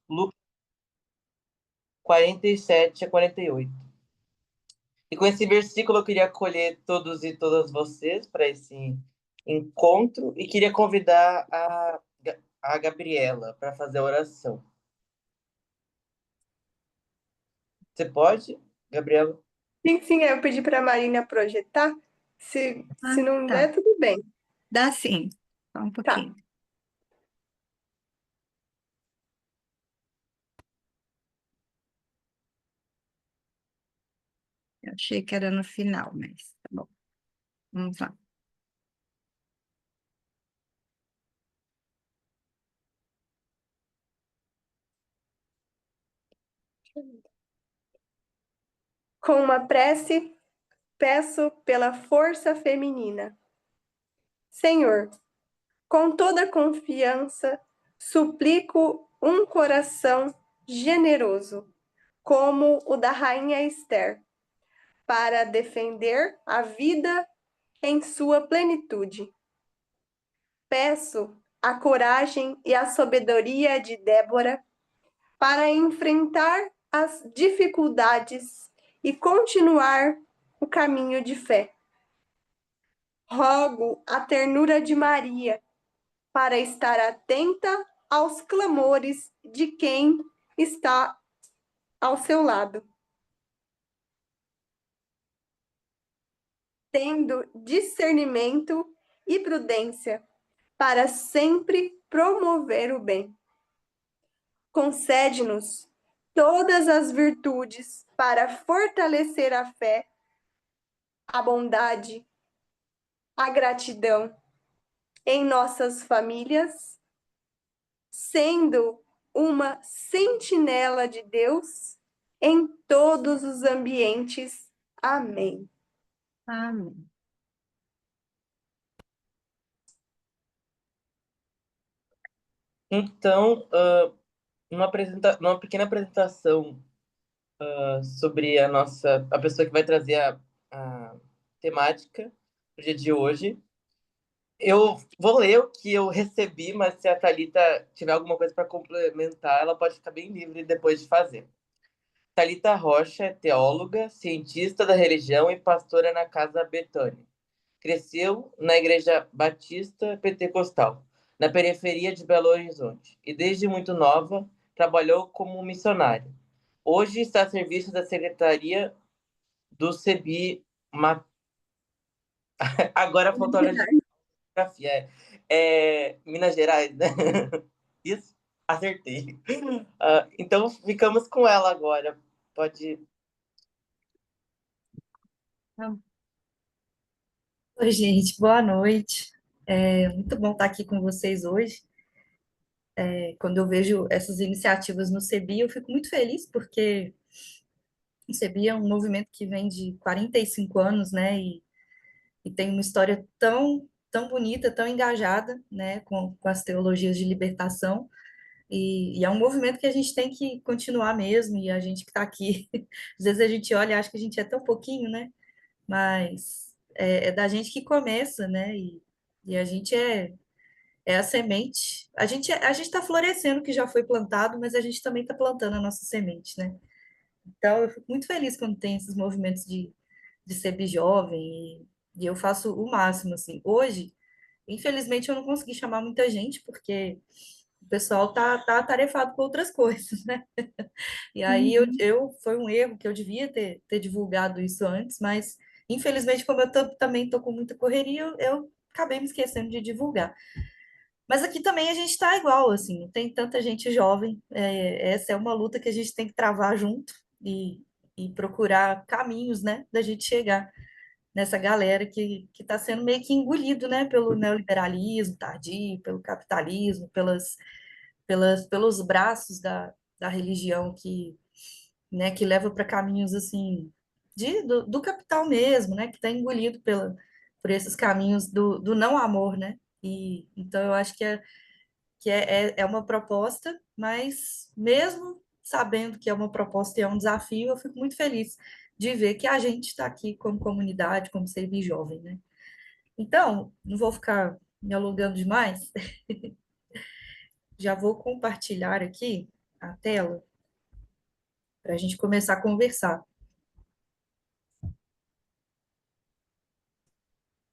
Lucas 47 a 48. E com esse versículo eu queria acolher todos e todas vocês para esse encontro e queria convidar a Gabriela para fazer a oração. Você pode, Gabriela? Sim, sim, eu pedi para a Marina projetar. Se Ah, não tá. der, tudo bem. Dá sim. Só um Tá. pouquinho. Eu achei que era no final, mas tá bom. Vamos lá. Com uma prece, peço pela força feminina. Senhor, com toda confiança, suplico um coração generoso, como o da rainha Esther, para defender a vida em sua plenitude. Peço a coragem e a sabedoria de Débora para enfrentar as dificuldades e continuar o caminho de fé. Rogo a ternura de Maria para estar atenta aos clamores de quem está ao seu lado, tendo discernimento e prudência para sempre promover o bem. Concede-nos todas as virtudes para fortalecer a fé, a bondade, a gratidão em nossas famílias, sendo uma sentinela de Deus em todos os ambientes. Amém. Amém. Então, uma pequena apresentação sobre a pessoa que vai trazer a temática do dia de hoje. Eu vou ler o que eu recebi, mas se a Thalita tiver alguma coisa para complementar, ela pode ficar bem livre depois de fazer. Thalita Rocha é teóloga, cientista da religião e pastora na Casa Betânia. Cresceu na Igreja Batista Pentecostal, na periferia de Belo Horizonte, e desde muito nova trabalhou como missionária. Hoje está a serviço da Secretaria do CEBI. Agora faltou a geografia. Minas Gerais, né? Isso? Acertei. Então ficamos com ela agora. Pode. Então, oi, gente, boa noite. É muito bom estar aqui com vocês hoje. Quando eu vejo essas iniciativas no CEBI, eu fico muito feliz, porque o CEBI é um movimento que vem de 45 anos, né? E tem uma história tão bonita, tão engajada, né? Com as teologias de libertação. E é um movimento que a gente tem que continuar mesmo, e a gente que está aqui, às vezes a gente olha e acha que a gente é tão pouquinho, né? Mas é da gente que começa, né? E a gente é a semente. A gente está florescendo o que já foi plantado, mas a gente também está plantando a nossa semente, né? Então, eu fico muito feliz quando tem esses movimentos de ser jovem, e eu faço o máximo, assim. Hoje, infelizmente, eu não consegui chamar muita gente, porque o pessoal tá atarefado com outras coisas, né? E aí Uhum. foi um erro que eu devia ter divulgado isso antes, mas infelizmente, como também estou com muita correria, eu acabei me esquecendo de divulgar. Mas aqui também a gente está igual, assim, não tem tanta gente jovem. Essa é uma luta que a gente tem que travar junto e procurar caminhos, né, da gente chegar nessa galera que está sendo meio que engolido, né, pelo neoliberalismo tardio, pelo capitalismo, pelos braços da religião que, né, que leva para caminhos assim do capital mesmo, né, que está engolido por esses caminhos do não amor, né? E então eu acho que é uma proposta, mas mesmo sabendo que é uma proposta e é um desafio, eu fico muito feliz de ver que a gente está aqui como comunidade, como Servir Jovem, né? Então, não vou ficar me alongando demais, já vou compartilhar aqui. a tela para a gente começar a conversar.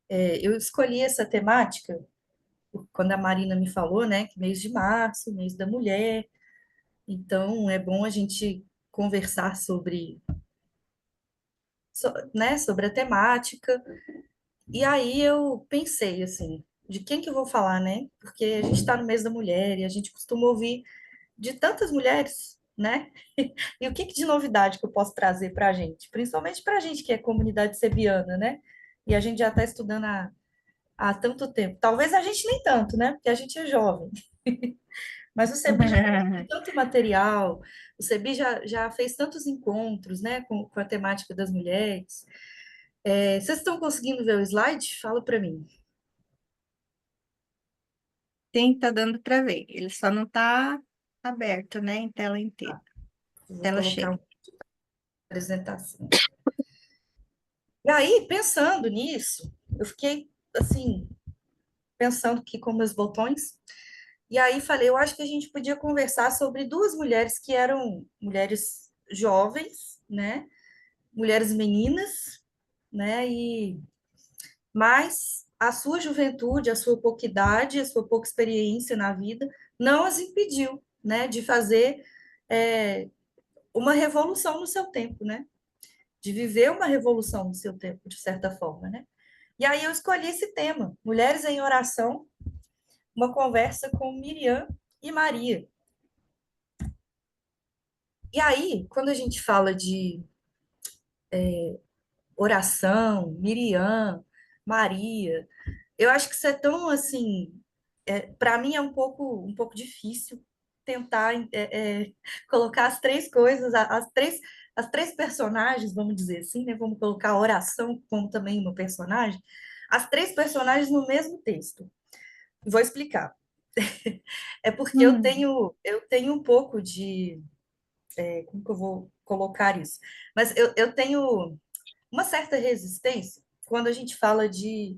Eu escolhi essa temática quando a Marina me falou, né, que mês de março, mês da mulher, então é bom a gente conversar né, sobre a temática. E aí eu pensei assim, de quem que eu vou falar, né? Porque a gente está no mês da mulher e a gente costuma ouvir de tantas mulheres, né? E o que que de novidade que eu posso trazer para a gente, principalmente para a gente que é comunidade sebiana, né? E a gente já está estudando há tanto tempo. Talvez a gente nem tanto, né? Porque a gente é jovem. Mas o CEBI já tem tanto material, o CEBI já fez tantos encontros, né, com a temática das mulheres. Vocês estão conseguindo ver o slide? Fala para mim. Sim, tá dando para ver. Ele só não tá aberto, né, em tela inteira, Eu vou tela colocar cheia. uma apresentação. E aí, pensando nisso, eu fiquei, assim, pensando aqui com meus botões, e aí falei, eu acho que a gente podia conversar sobre duas mulheres que eram mulheres jovens, né? Mulheres meninas, né? Mas a sua juventude, a sua pouca idade, a sua pouca experiência na vida não as impediu, né, de fazer é, uma revolução no seu tempo, né? De viver uma revolução no seu tempo, de certa forma, né? E aí eu escolhi esse tema, Mulheres em Oração, uma conversa com Miriam e Maria. E aí, quando a gente fala de oração, Miriam, Maria, eu acho que isso é tão assim, para mim é um pouco difícil tentar colocar as três coisas, as três personagens, vamos dizer assim, né? Vamos colocar a oração como também uma personagem, as três personagens no mesmo texto. Vou explicar. É porque Hum. eu tenho um pouco de, como que eu vou colocar isso? Mas eu tenho uma certa resistência quando a gente fala de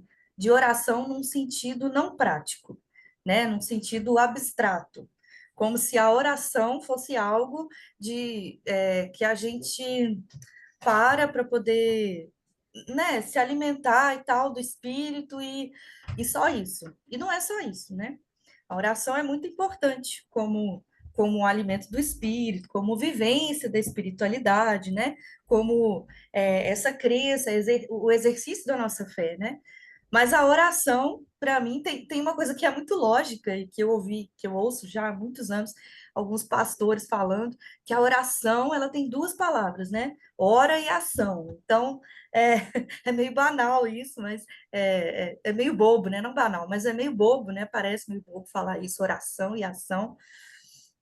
oração num sentido não prático, né? Num sentido abstrato, como se a oração fosse algo que a gente para poder, né, se alimentar e tal do espírito e só isso. E não é só isso, né? A oração é muito importante como um alimento do espírito, como vivência da espiritualidade, né? Como essa crença, o exercício da nossa fé, né? Mas a oração, para mim, tem uma coisa que é muito lógica e que eu ouvi, que eu ouço já há muitos anos, alguns pastores falando, que a oração, ela tem duas palavras, né? Ora e ação. Então, é, é meio banal isso, mas é meio bobo, né? Não banal, mas é meio bobo, né? Parece meio bobo falar isso, oração e ação.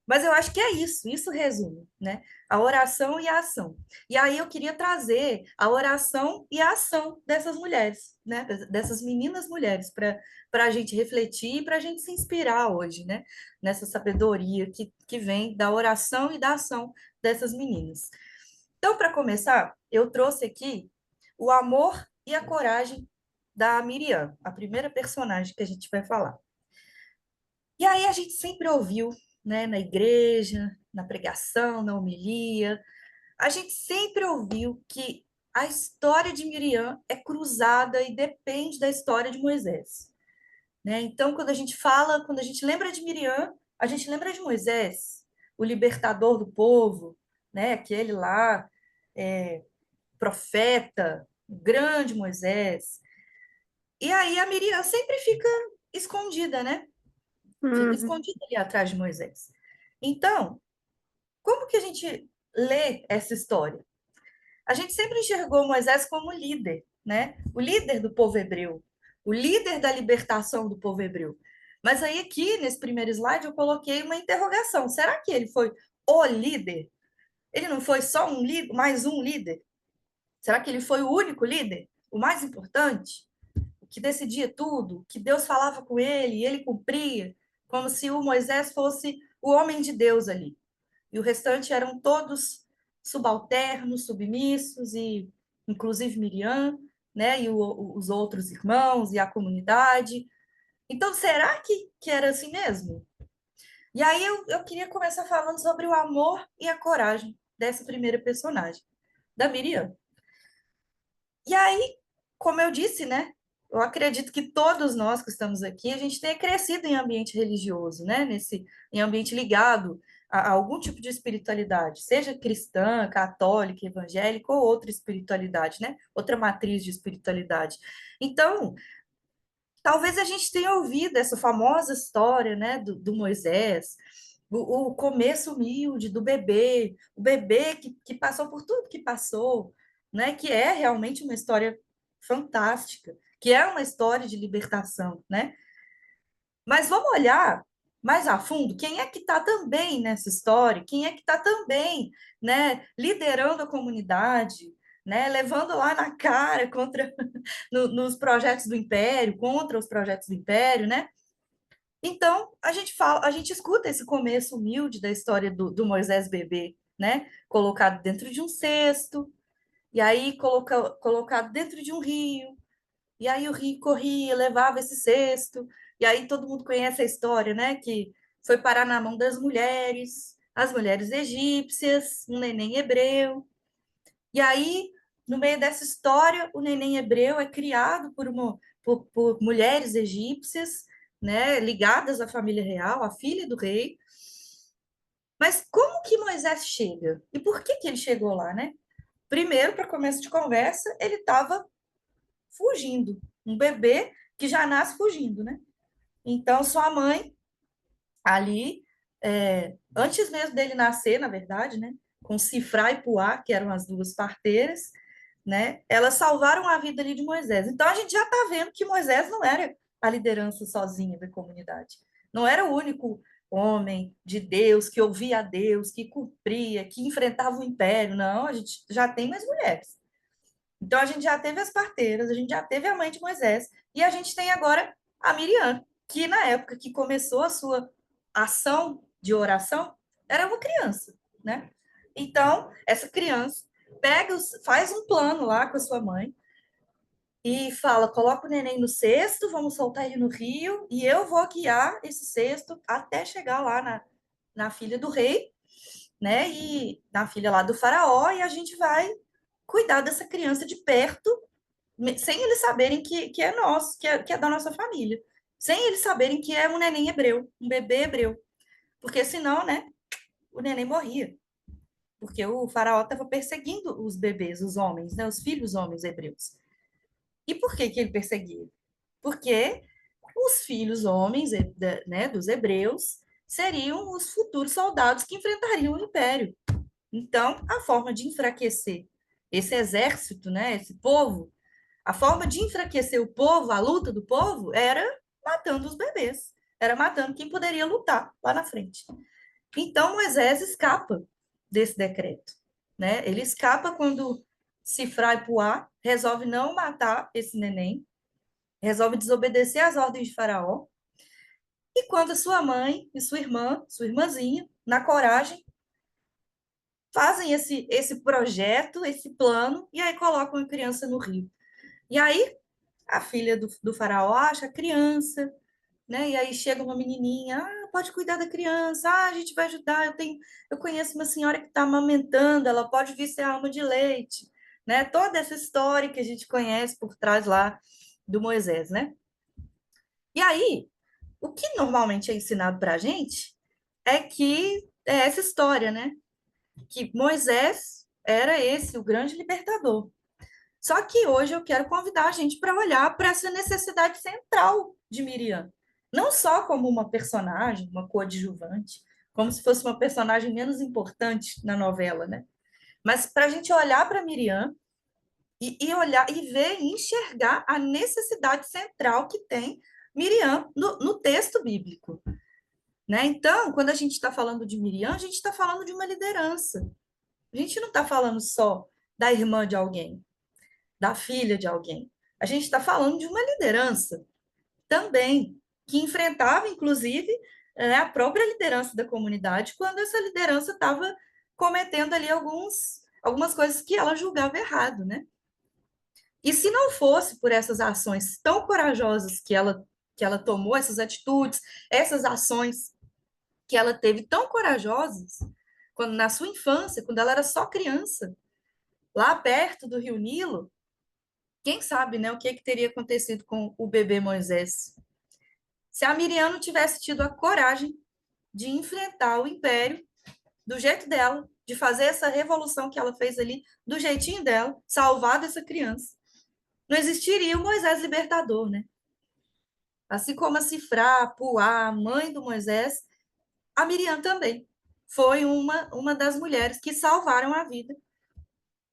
Mas eu acho que é isso resume, né? A oração e a ação. E aí eu queria trazer a oração e a ação dessas mulheres, né? Dessas meninas mulheres, para a gente refletir e para a gente se inspirar hoje, né? Nessa sabedoria que vem da oração e da ação dessas meninas. Então, para começar, eu trouxe aqui o amor e a coragem da Miriam, a primeira personagem que a gente vai falar. E aí a gente sempre ouviu, né, na igreja, na pregação, na homilia, a gente sempre ouviu que a história de Miriam é cruzada e depende da história de Moisés, né? Então, quando a gente lembra de Miriam, a gente lembra de Moisés, o libertador do povo, né? Aquele lá, profeta, o grande Moisés. E aí a Miriam sempre fica escondida, né? Fica Uhum. escondida ali atrás de Moisés. Então, como que a gente lê essa história? A gente sempre enxergou Moisés como líder, né? O líder do povo hebreu, o líder da libertação do povo hebreu. Mas aí aqui, nesse primeiro slide, eu coloquei uma interrogação. Será que ele foi o líder? Ele não foi só um líder, mais um líder? Será que ele foi o único líder? O mais importante? O que decidia tudo? Que Deus falava com ele e ele cumpria? Como se o Moisés fosse o homem de Deus ali. E o restante eram todos subalternos, submissos, e inclusive Miriam, né, e os outros irmãos e a comunidade. Então, será que era assim mesmo? E aí eu queria começar falando sobre o amor e a coragem dessa primeira personagem, da Miriam. E aí, como eu disse, né? Eu acredito que todos nós que estamos aqui, a gente tenha crescido em ambiente religioso, né? Em ambiente ligado a algum tipo de espiritualidade, seja cristã, católica, evangélica ou outra espiritualidade, né? Outra matriz de espiritualidade. Então, talvez a gente tenha ouvido essa famosa história, né, do Moisés, o começo humilde do bebê, o bebê que passou por tudo que passou, né, que é realmente uma história fantástica, que é uma história de libertação, né? Mas vamos olhar mais a fundo, quem é que está também nessa história, quem é que está também, né, liderando a comunidade, né, levando lá na cara contra nos projetos do Império, contra os projetos do Império, né? Então, a gente escuta esse começo humilde da história do Moisés bebê, né? Colocado dentro de um cesto, e aí colocado dentro de um rio, e aí o rio corria, levava esse cesto, e aí todo mundo conhece a história, né? Que foi parar na mão das mulheres, as mulheres egípcias, um neném hebreu, e aí, no meio dessa história, o neném hebreu é criado por mulheres egípcias, né, ligadas à família real, à filha do rei. Mas como que Moisés chega? E por que ele chegou lá, né? Primeiro, para começo de conversa, ele estava fugindo. Um bebê que já nasce fugindo, né? Então, sua mãe, ali, antes mesmo dele nascer, na verdade, né? Com Sifrá e Puá, que eram as duas parteiras, né? Elas salvaram a vida ali de Moisés. Então a gente já está vendo que Moisés não era a liderança sozinha da comunidade. Não era o único homem de Deus que ouvia a Deus, que cumpria, que enfrentava o império. Não, a gente já tem mais mulheres. Então a gente já teve as parteiras, a gente já teve a mãe de Moisés e a gente tem agora a Miriam, que na época que começou a sua ação de oração era uma criança, né? Então, essa criança faz um plano lá com a sua mãe e fala: coloca o neném no cesto, vamos soltar ele no rio e eu vou guiar esse cesto até chegar lá na filha do rei, né? E na filha lá do faraó, e a gente vai cuidar dessa criança de perto, sem eles saberem que é nosso, que é da nossa família, sem eles saberem que é um neném hebreu, um bebê hebreu, porque senão, né, o neném morria. Porque o faraó estava perseguindo os bebês, os homens, né, os filhos homens hebreus. E por que ele perseguia? Porque os filhos homens, né, dos hebreus seriam os futuros soldados que enfrentariam o império. Então, a forma de enfraquecer esse exército, né, esse povo, a forma de enfraquecer o povo, a luta do povo, era matando os bebês, era matando quem poderia lutar lá na frente. Então, Moisés escapa desse decreto, né? Ele escapa quando Sifrá e Puá resolve não matar esse neném, resolve desobedecer às ordens de Faraó, e quando sua mãe e sua irmãzinha, na coragem, fazem esse projeto, esse plano, e aí colocam a criança no rio. E aí, a filha do faraó acha a criança, né? E aí chega uma menininha, pode cuidar da criança, a gente vai ajudar, eu conheço uma senhora que está amamentando, ela pode vir ser a alma de leite, né? Toda essa história que a gente conhece por trás lá do Moisés, né? E aí, o que normalmente é ensinado para a gente é que é essa história, né? Que Moisés era esse, o grande libertador. Só que hoje eu quero convidar a gente para olhar para essa necessidade central de Miriam. Não só como uma personagem, uma coadjuvante, como se fosse uma personagem menos importante na novela, né? Mas para a gente olhar para Miriam e olhar e ver e enxergar a necessidade central que tem Miriam no texto bíblico, né? Então, quando a gente está falando de Miriam, a gente está falando de uma liderança. A gente não está falando só da irmã de alguém, da filha de alguém. A gente está falando de uma liderança também, que enfrentava, inclusive, a própria liderança da comunidade, quando essa liderança estava cometendo ali algumas coisas que ela julgava errado, né? E se não fosse por essas ações tão corajosas que ela tomou, essas atitudes, essas ações que ela teve tão corajosas, quando na sua infância, quando ela era só criança, lá perto do Rio Nilo, quem sabe, né, o que teria acontecido com o bebê Moisés? Se a Miriam não tivesse tido a coragem de enfrentar o império do jeito dela, de fazer essa revolução que ela fez ali, do jeitinho dela, salvar dessa criança, não existiria o Moisés libertador, né? Assim como a Sifrá, Puá, a mãe do Moisés, a Miriam também foi uma das mulheres que salvaram a vida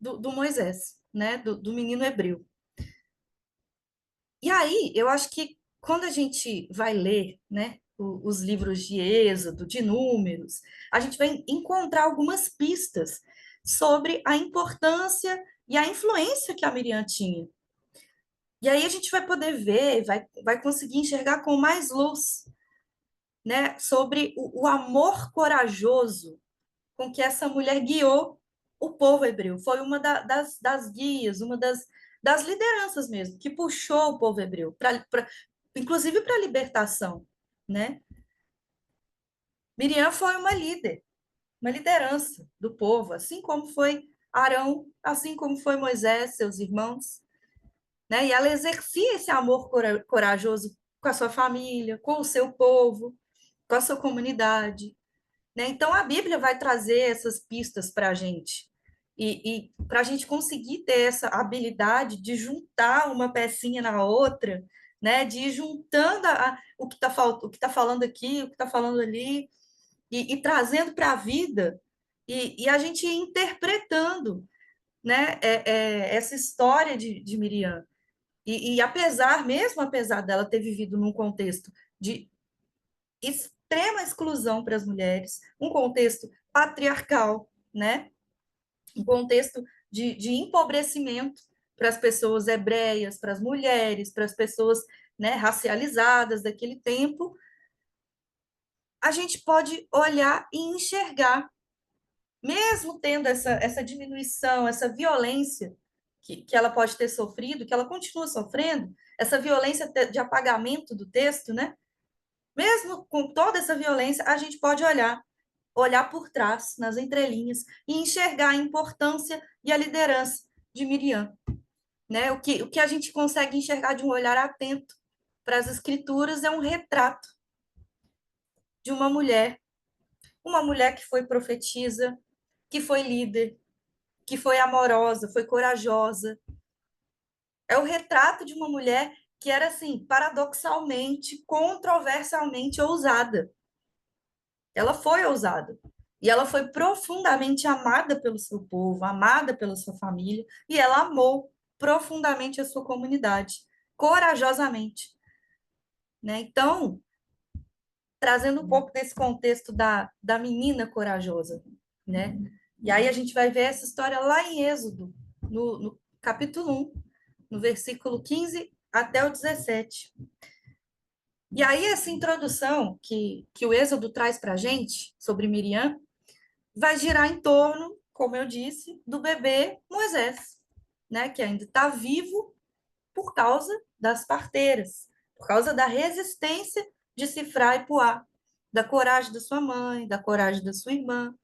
do Moisés, né? Do menino hebreu. E aí, eu acho que quando a gente vai ler, né, os livros de Êxodo, de Números, a gente vai encontrar algumas pistas sobre a importância e a influência que a Miriam tinha. E aí a gente vai poder ver, vai conseguir enxergar com mais luz, né, sobre o amor corajoso com que essa mulher guiou o povo hebreu. Foi uma das guias, uma das lideranças mesmo, que puxou o povo hebreu, inclusive para a libertação, né? Miriam foi uma líder, uma liderança do povo, assim como foi Arão, assim como foi Moisés, seus irmãos, né? E ela exercia esse amor corajoso com a sua família, com o seu povo, com a sua comunidade, né? Então, a Bíblia vai trazer essas pistas para a gente. E para a gente conseguir ter essa habilidade de juntar uma pecinha na outra, né? De ir juntando o que está falando aqui, o que está falando ali, e trazendo para a vida, e a gente ir interpretando, né? Essa história de Miriam. E mesmo apesar dela ter vivido num contexto de extrema exclusão para as mulheres, um contexto patriarcal, né? Um contexto de empobrecimento para as pessoas hebreias, para as mulheres, para as pessoas, né, racializadas daquele tempo, a gente pode olhar e enxergar, mesmo tendo essa diminuição, essa violência que ela pode ter sofrido, que ela continua sofrendo, essa violência de apagamento do texto, né? Mesmo com toda essa violência, a gente pode olhar por trás, nas entrelinhas, e enxergar a importância e a liderança de Miriam. Né? O que a gente consegue enxergar de um olhar atento para as escrituras é um retrato de uma mulher que foi profetisa, que foi líder, que foi amorosa, foi corajosa. É o retrato de uma mulher que era, assim, paradoxalmente, controversialmente ousada. Ela foi ousada. E ela foi profundamente amada pelo seu povo, amada pela sua família, e ela amou profundamente a sua comunidade, corajosamente. Né? Então, trazendo um pouco desse contexto da menina corajosa. Né? E aí a gente vai ver essa história lá em Êxodo, no capítulo 1, no versículo 15 até o 17. E aí essa introdução que o Êxodo traz para a gente sobre Miriam vai girar em torno, como eu disse, do bebê Moisés, né, que ainda está vivo por causa das parteiras, por causa da resistência de Sifrá e Puá, da coragem da sua mãe, da coragem da sua irmã,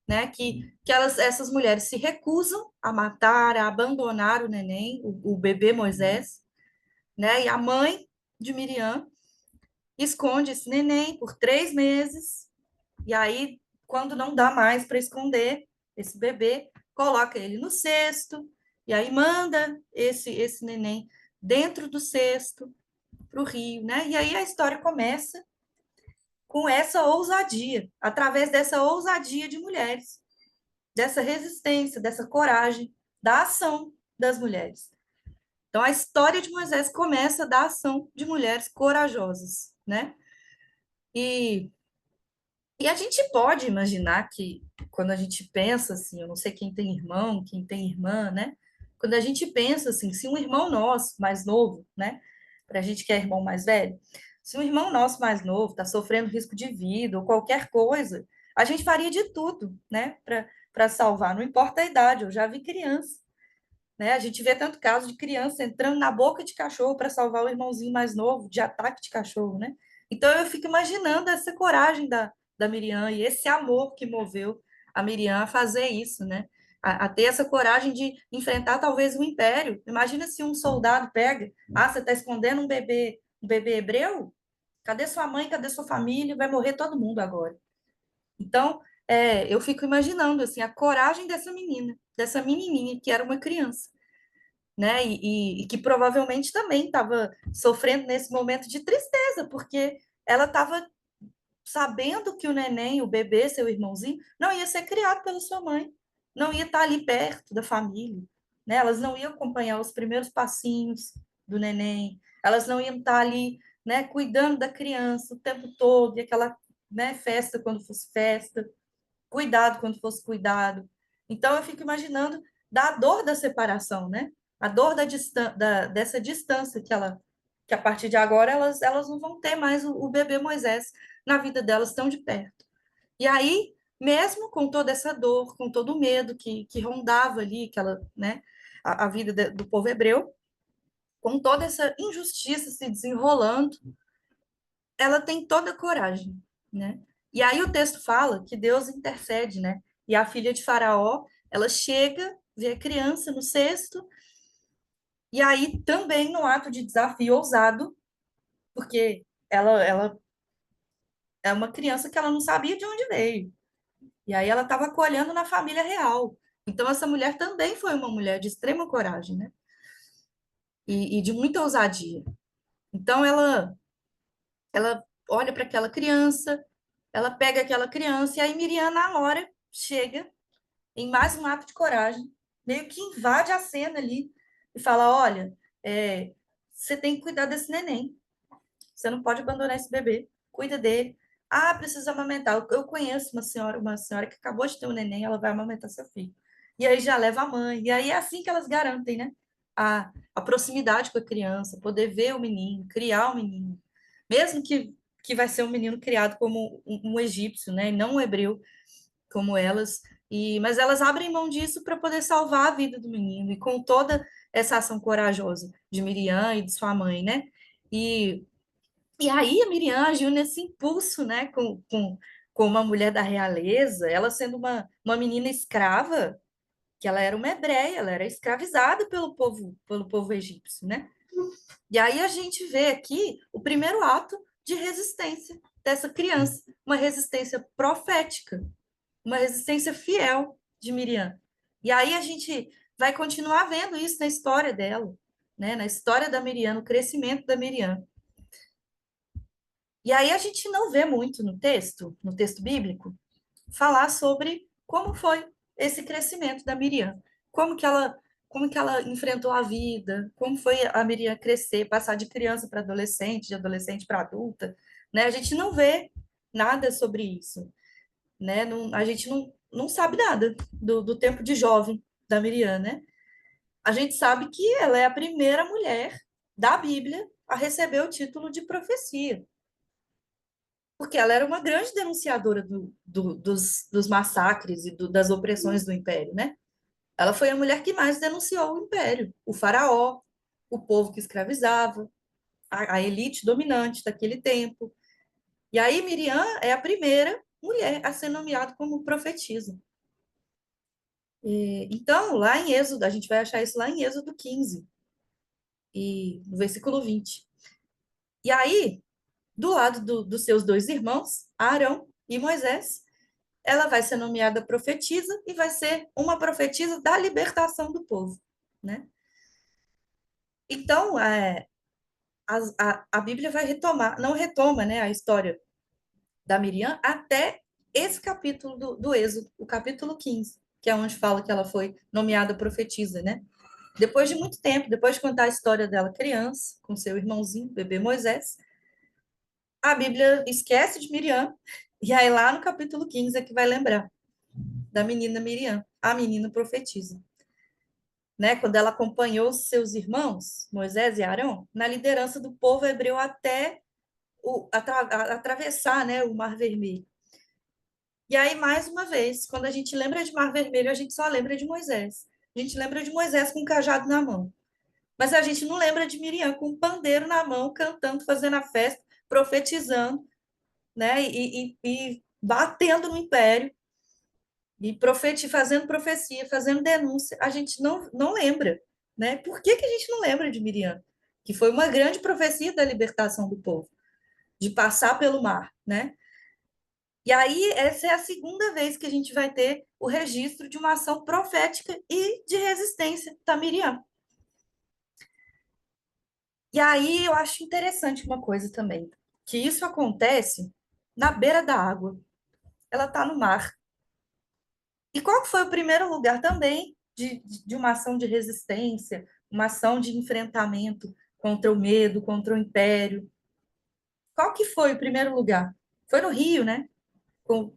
né, que essas mulheres se recusam a matar, a abandonar o neném, o bebê Moisés, né, e a mãe de Miriam esconde esse neném por 3 meses, e aí, quando não dá mais para esconder esse bebê, coloca ele no cesto, e aí manda esse neném dentro do cesto para o rio, né? E aí a história começa com essa ousadia, através dessa ousadia de mulheres, dessa resistência, dessa coragem, da ação das mulheres. Então, a história de Moisés começa da ação de mulheres corajosas, né? E a gente pode imaginar que, quando a gente pensa assim, eu não sei quem tem irmão, quem tem irmã, né? Quando a gente pensa assim, se um irmão nosso, mais novo, né? Para a gente que é irmão mais velho, se um irmão nosso mais novo está sofrendo risco de vida ou qualquer coisa, a gente faria de tudo, né? Para salvar, não importa a idade, eu já vi criança, né? A gente vê tanto caso de criança entrando na boca de cachorro para salvar o irmãozinho mais novo de ataque de cachorro, né? Então eu fico imaginando essa coragem da Miriam e esse amor que moveu a Miriam a fazer isso, né? A ter essa coragem de enfrentar talvez o império. Imagina se um soldado pega, você está escondendo um bebê hebreu? Cadê sua mãe? Cadê sua família? Vai morrer todo mundo agora. Então, eu fico imaginando assim a coragem dessa menina, dessa menininha que era uma criança, né? E que provavelmente também estava sofrendo nesse momento de tristeza, porque ela estava sabendo que o neném, o bebê, seu irmãozinho, não ia ser criado pela sua mãe, não ia estar ali perto da família, né? Elas não iam acompanhar os primeiros passinhos do neném, elas não iam estar ali, né, cuidando da criança o tempo todo, e aquela, né, festa quando fosse festa, cuidado quando fosse cuidado. Então eu fico imaginando da dor da separação, né? A dor dessa distância que a partir de agora elas não vão ter mais o bebê Moisés na vida delas tão de perto. E aí, mesmo com toda essa dor, com todo o medo que rondava ali, né, a vida do povo hebreu, com toda essa injustiça se desenrolando, ela tem toda a coragem, né? E aí o texto fala que Deus intercede, né? E a filha de Faraó, ela chega, vê a criança no cesto, e aí também no ato de desafio ousado, porque ela é uma criança que ela não sabia de onde veio. E aí ela estava acolhendo na família real. Então essa mulher também foi uma mulher de extrema coragem, né? E de muita ousadia. Então ela olha para aquela criança, ela pega aquela criança e aí Miriam na hora chega em mais um ato de coragem, meio que invade a cena ali e fala: olha, você tem que cuidar desse neném, você não pode abandonar esse bebê, cuida dele. Precisa amamentar. Eu conheço uma senhora que acabou de ter um neném, ela vai amamentar seu filho. E aí já leva a mãe. E aí é assim que elas garantem, né? A proximidade com a criança, poder ver o menino, criar o menino. Mesmo que vai ser um menino criado como um egípcio, né? E não um hebreu, como elas. Mas elas abrem mão disso para poder salvar a vida do menino. E com toda essa ação corajosa de Miriam e de sua mãe, né? E e aí a Miriam agiu nesse impulso, né, com uma mulher da realeza, ela sendo uma menina escrava, que ela era uma hebreia, ela era escravizada pelo povo egípcio, né? E aí a gente vê aqui o primeiro ato de resistência dessa criança, uma resistência profética, uma resistência fiel de Miriam. E aí a gente vai continuar vendo isso na história dela, né? Na história da Miriam, no crescimento da Miriam. E aí a gente não vê muito no texto bíblico, falar sobre como foi esse crescimento da Miriam, como que ela enfrentou a vida, como foi a Miriam crescer, passar de criança para adolescente, de adolescente para adulta, né? A gente não vê nada sobre isso, né? A gente não sabe nada do tempo de jovem da Miriam, né? A gente sabe que ela é a primeira mulher da Bíblia a receber o título de profecia, porque ela era uma grande denunciadora dos massacres e das opressões do Império, né? Ela foi a mulher que mais denunciou o Império, o faraó, o povo que escravizava, a elite dominante daquele tempo. E aí Miriam é a primeira mulher a ser nomeada como profetisa. Então, lá em Êxodo, a gente vai achar isso lá em Êxodo 15, no versículo 20. E aí, do lado dos seus dois irmãos, Arão e Moisés, ela vai ser nomeada profetisa e vai ser uma profetisa da libertação do povo, né? Então, a Bíblia vai retomar, não retoma, né, a história da Miriam até esse capítulo do Êxodo, o capítulo 15, que é onde fala que ela foi nomeada profetisa, né? Depois de muito tempo, depois de contar a história dela criança, com seu irmãozinho, bebê Moisés, a Bíblia esquece de Miriam, e aí lá no capítulo 15 é que vai lembrar da menina Miriam, a menina profetisa, né? Quando ela acompanhou seus irmãos, Moisés e Arão, na liderança do povo hebreu até atravessar, né, o Mar Vermelho. E aí, mais uma vez, quando a gente lembra de Mar Vermelho, a gente só lembra de Moisés. A gente lembra de Moisés com um cajado na mão. Mas a gente não lembra de Miriam com um pandeiro na mão, cantando, fazendo a festa, profetizando, né? E batendo no império, e fazendo profecia, fazendo denúncia. A gente não lembra, né? Por que a gente não lembra de Miriam? Que foi uma grande profecia da libertação do povo, de passar pelo mar, né? E aí, essa é a segunda vez que a gente vai ter o registro de uma ação profética e de resistência da Miriam. E aí eu acho interessante uma coisa também, que isso acontece na beira da água. Ela está no mar. E qual que foi o primeiro lugar também de uma ação de resistência, uma ação de enfrentamento contra o medo, contra o império? Qual que foi o primeiro lugar? Foi no rio, né?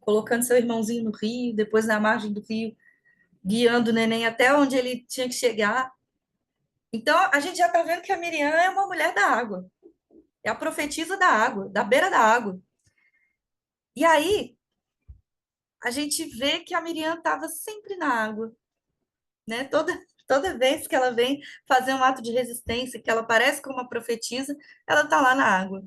Colocando seu irmãozinho no rio, depois na margem do rio, guiando o neném até onde ele tinha que chegar. Então, a gente já está vendo que a Miriam é uma mulher da água. É a profetisa da água, da beira da água. E aí, a gente vê que a Miriam estava sempre na água, né? Toda vez que ela vem fazer um ato de resistência, que ela parece como uma profetisa, ela está lá na água.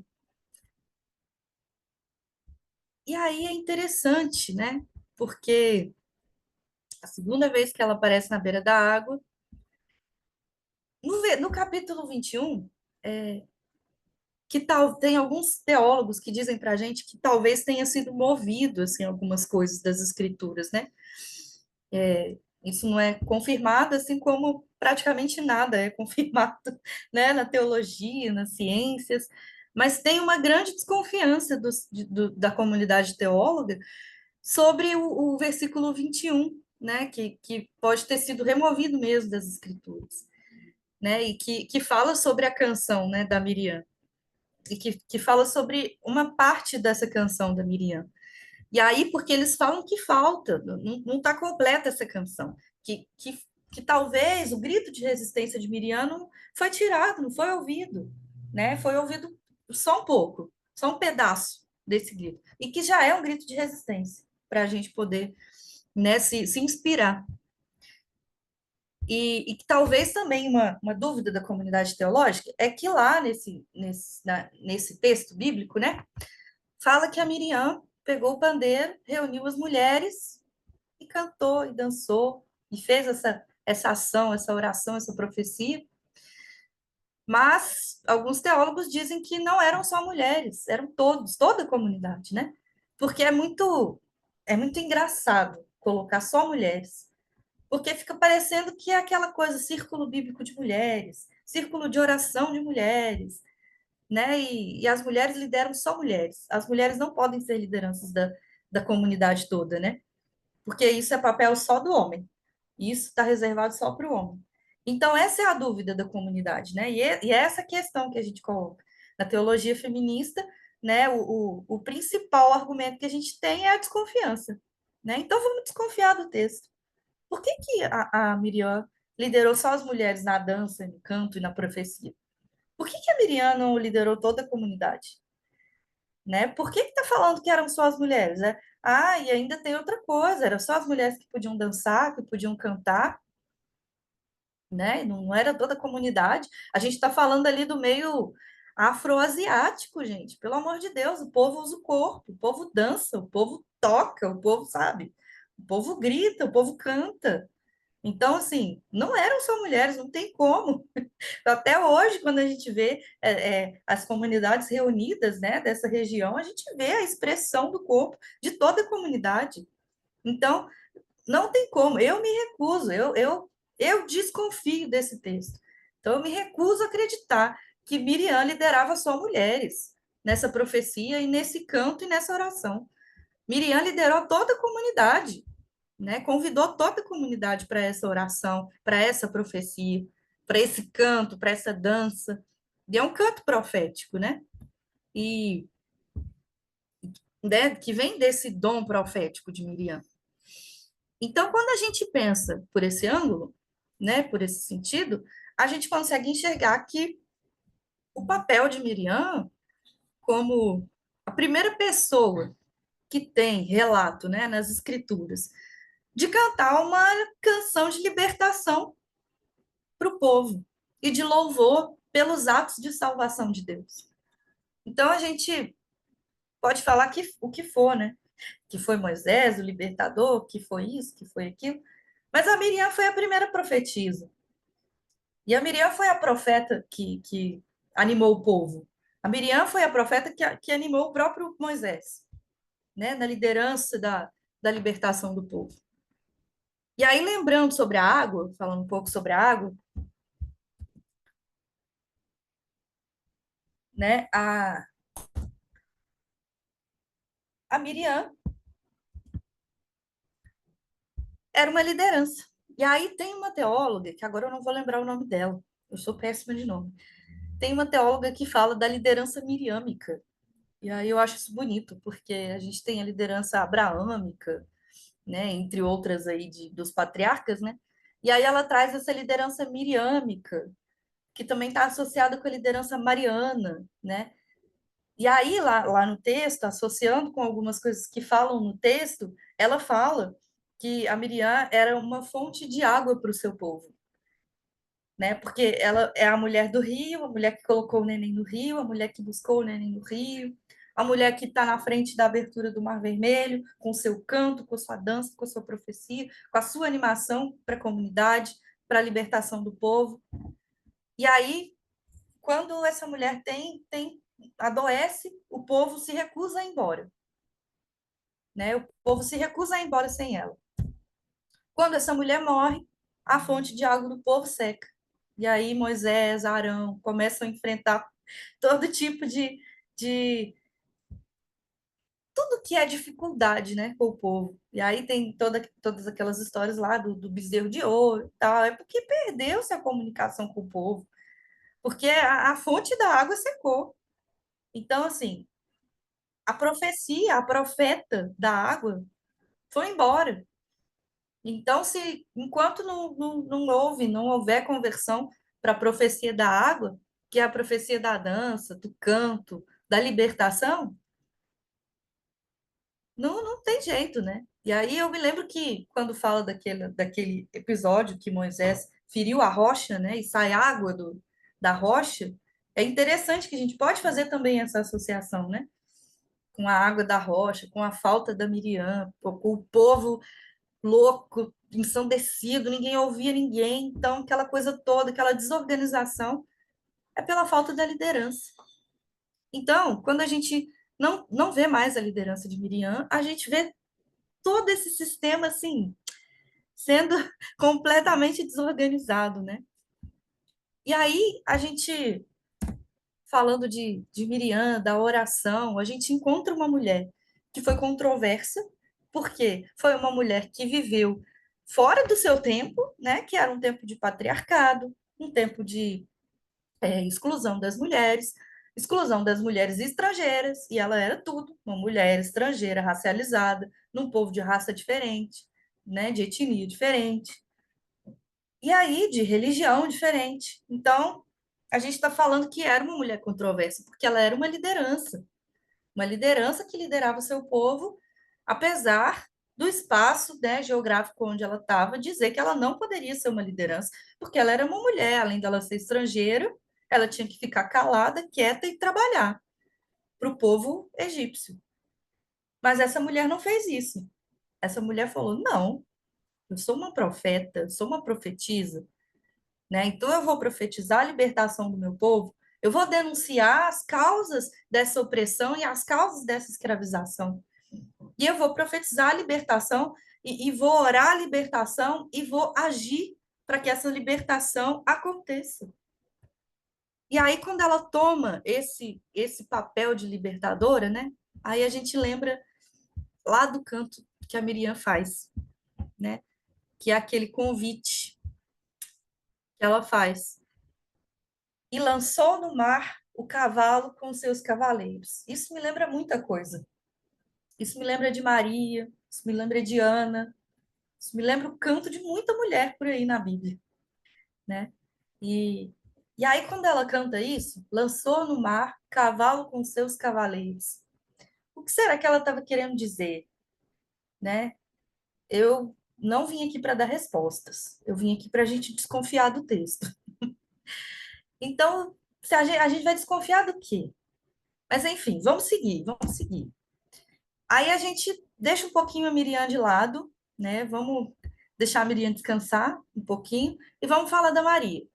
E aí é interessante, né? Porque a segunda vez que ela aparece na beira da água, no capítulo 21, tem alguns teólogos que dizem para a gente que talvez tenha sido movido assim, algumas coisas das escrituras, né? Isso não é confirmado, assim como praticamente nada é confirmado, né, na teologia, nas ciências, mas tem uma grande desconfiança da comunidade teóloga sobre o versículo 21, né, que pode ter sido removido mesmo das escrituras, né, e que fala sobre a canção, né, da Miriam, e que fala sobre uma parte dessa canção da Miriam. E aí, porque eles falam que falta, não está completa essa canção, que talvez o grito de resistência de Miriam não foi tirado, não foi ouvido, né? Foi ouvido só um pouco, só um pedaço desse grito, e que já é um grito de resistência, para a gente poder, né, se inspirar. E que talvez também uma dúvida da comunidade teológica é que lá nesse texto bíblico, né, fala que a Miriam pegou o pandeiro, reuniu as mulheres e cantou e dançou e fez essa ação, essa oração, essa profecia. Mas alguns teólogos dizem que não eram só mulheres, eram todos, toda a comunidade, né? Porque é muito engraçado colocar só mulheres, porque fica parecendo que é aquela coisa, círculo bíblico de mulheres, círculo de oração de mulheres, né? E as mulheres lideram só mulheres. As mulheres não podem ser lideranças da comunidade toda, né? Porque isso é papel só do homem. Isso está reservado só para o homem. Então, essa é a dúvida da comunidade, né? E é essa questão que a gente coloca. Na teologia feminista, né, o principal argumento que a gente tem é a desconfiança, né? Então, vamos desconfiar do texto. Por que a Miriam liderou só as mulheres na dança, no canto e na profecia? Por que a Miriam não liderou toda a comunidade? Né? Por que está falando que eram só as mulheres? Né? Ah, e ainda tem outra coisa, eram só as mulheres que podiam dançar, que podiam cantar, né? Não era toda a comunidade. A gente está falando ali do meio afroasiático, gente. Pelo amor de Deus, o povo usa o corpo, o povo dança, o povo toca, o povo sabe, o povo grita, o povo canta. Então, assim, não eram só mulheres, não tem como. Até hoje, quando a gente vê as comunidades reunidas, né, dessa região, a gente vê a expressão do corpo de toda a comunidade. Então, não tem como. Eu me recuso, eu desconfio desse texto. Então, eu me recuso a acreditar que Miriam liderava só mulheres nessa profecia e nesse canto e nessa oração. Miriam liderou toda a comunidade, né? Convidou toda a comunidade para essa oração, para essa profecia, para esse canto, para essa dança. E é um canto profético, né? E né, que vem desse dom profético de Miriam. Então, quando a gente pensa por esse ângulo, né, por esse sentido, a gente consegue enxergar que o papel de Miriam como a primeira pessoa que tem relato, né, nas escrituras, de cantar uma canção de libertação para o povo e de louvor pelos atos de salvação de Deus. Então a gente pode falar o que for, né? Que foi Moisés, o libertador, que foi isso, que foi aquilo. Mas a Miriam foi a primeira profetisa. E a Miriam foi a profeta que animou o povo. A Miriam foi a profeta que animou o próprio Moisés, né? Na liderança da libertação do povo. E aí, lembrando sobre a água, falando um pouco sobre a água, né? A Miriam era uma liderança. E aí tem uma teóloga, que agora eu não vou lembrar o nome dela, eu sou péssima de nome. Tem uma teóloga que fala da liderança miriâmica. E aí eu acho isso bonito, porque a gente tem a liderança abraâmica, né, entre outras aí dos patriarcas, né? E aí ela traz essa liderança miriâmica, que também está associada com a liderança mariana, né? E aí, lá no texto, associando com algumas coisas que falam no texto, ela fala que a Miriam era uma fonte de água para o seu povo, né? Porque ela é a mulher do rio, a mulher que colocou o neném no rio, a mulher que buscou o neném no rio, a mulher que está na frente da abertura do Mar Vermelho, com seu canto, com sua dança, com sua profecia, com a sua animação para a comunidade, para a libertação do povo. E aí, quando essa mulher adoece, o povo se recusa a ir embora, né? O povo se recusa a ir embora sem ela. Quando essa mulher morre, a fonte de água do povo seca. E aí Moisés, Arão começam a enfrentar todo tipo de tudo que é dificuldade, né, com o povo. E aí tem todas aquelas histórias lá do bezerro de ouro e tal. É porque perdeu-se a comunicação com o povo, porque a fonte da água secou. Então, assim, a profecia, a profeta da água foi embora. Então, se enquanto não houver conversão para a profecia da água, que é a profecia da dança, do canto, da libertação, não tem jeito, né? E aí eu me lembro que quando fala daquele episódio que Moisés feriu a rocha, né, e sai água da rocha, é interessante que a gente pode fazer também essa associação, né? Com a água da rocha, com a falta da Miriam, com o povo louco, ensandecido, ninguém ouvia ninguém. Então, aquela coisa toda, aquela desorganização, é pela falta da liderança. Então, quando a gente não vê mais a liderança de Miriam, a gente vê todo esse sistema assim sendo completamente desorganizado, né? E aí a gente falando de Miriam, da oração, a gente encontra uma mulher que foi controversa, porque foi uma mulher que viveu fora do seu tempo, né? Que era um tempo de patriarcado, um tempo de exclusão das mulheres estrangeiras, e ela era tudo, uma mulher estrangeira, racializada, num povo de raça diferente, né? De etnia diferente, e aí de religião diferente. Então, a gente está falando que era uma mulher controversa, porque ela era uma liderança que liderava o seu povo, apesar do espaço, né, geográfico onde ela estava, dizer que ela não poderia ser uma liderança, porque ela era uma mulher, além dela ser estrangeira, ela tinha que ficar calada, quieta e trabalhar para o povo egípcio. Mas essa mulher não fez isso. Essa mulher falou: não, eu sou uma profeta, eu sou uma profetisa, né? Então eu vou profetizar a libertação do meu povo, eu vou denunciar as causas dessa opressão e as causas dessa escravização. E eu vou profetizar a libertação e vou orar a libertação e vou agir para que essa libertação aconteça. E aí, quando ela toma esse papel de libertadora, né? Aí a gente lembra lá do canto que a Miriam faz, né? Que é aquele convite que ela faz. E lançou no mar o cavalo com seus cavaleiros. Isso me lembra muita coisa. Isso me lembra de Maria, isso me lembra de Ana, isso me lembra o canto de muita mulher por aí na Bíblia, né? E, e aí, quando ela canta isso, lançou no mar cavalo com seus cavaleiros. O que será que ela estava querendo dizer, né? Eu não vim aqui para dar respostas, eu vim aqui para a gente desconfiar do texto. Então, se a gente vai desconfiar do quê? Mas, enfim, vamos seguir, vamos seguir. Aí a gente deixa um pouquinho a Miriam de lado, né? Vamos deixar a Miriam descansar um pouquinho e vamos falar da Maria.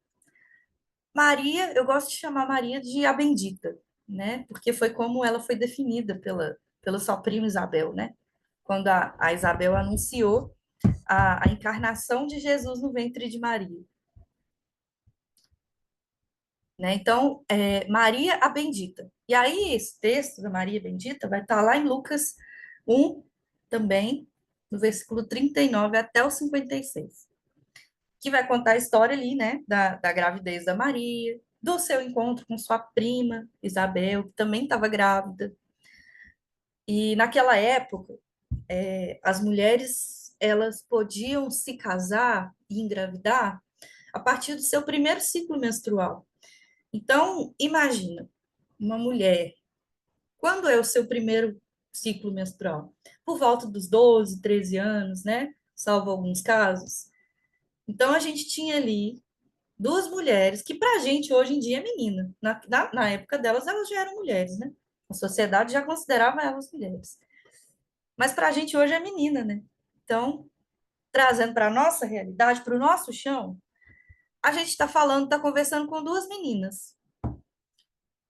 Maria, eu gosto de chamar Maria de a bendita, né? Porque foi como ela foi definida pela sua prima Isabel, né? Quando a Isabel anunciou a encarnação de Jesus no ventre de Maria, né? Então, Maria a bendita. E aí, esse texto da Maria bendita vai estar lá em Lucas 1 também, no versículo 39 até o 56, que vai contar a história ali, né, da gravidez da Maria, do seu encontro com sua prima Isabel, que também estava grávida. E naquela época, as mulheres elas podiam se casar e engravidar a partir do seu primeiro ciclo menstrual. Então, imagina, uma mulher, quando é o seu primeiro ciclo menstrual? Por volta dos 12, 13 anos, né? Salvo alguns casos. Então, a gente tinha ali duas mulheres, que para a gente hoje em dia é menina. Na época delas, elas já eram mulheres, né? A sociedade já considerava elas mulheres. Mas para a gente hoje é menina, né? Então, trazendo para a nossa realidade, para o nosso chão, a gente está falando, está conversando com duas meninas,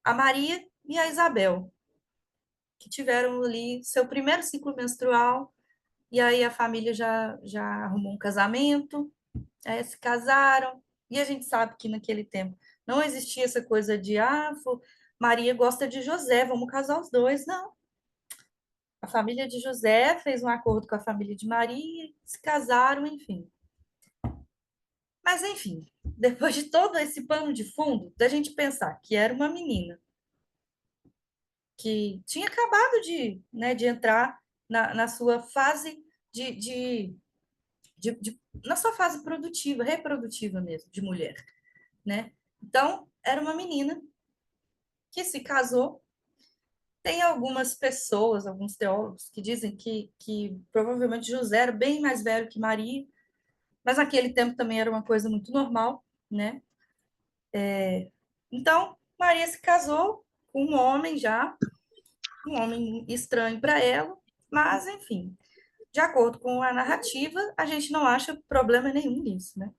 a Maria e a Isabel, que tiveram ali seu primeiro ciclo menstrual, e aí a família já arrumou um casamento, aí se casaram, e a gente sabe que naquele tempo não existia essa coisa de, Maria gosta de José, vamos casar os dois. Não. A família de José fez um acordo com a família de Maria, se casaram, enfim. Mas, enfim, depois de todo esse pano de fundo, da gente pensar que era uma menina que tinha acabado de entrar na sua fase na sua fase produtiva, reprodutiva mesmo, de mulher, né? Então, era uma menina que se casou. Tem algumas pessoas, alguns teólogos, que dizem que provavelmente José era bem mais velho que Maria, mas naquele tempo também era uma coisa muito normal, né? Então, Maria se casou com um homem já, um homem estranho para ela, mas, enfim, de acordo com a narrativa, a gente não acha problema nenhum nisso, né?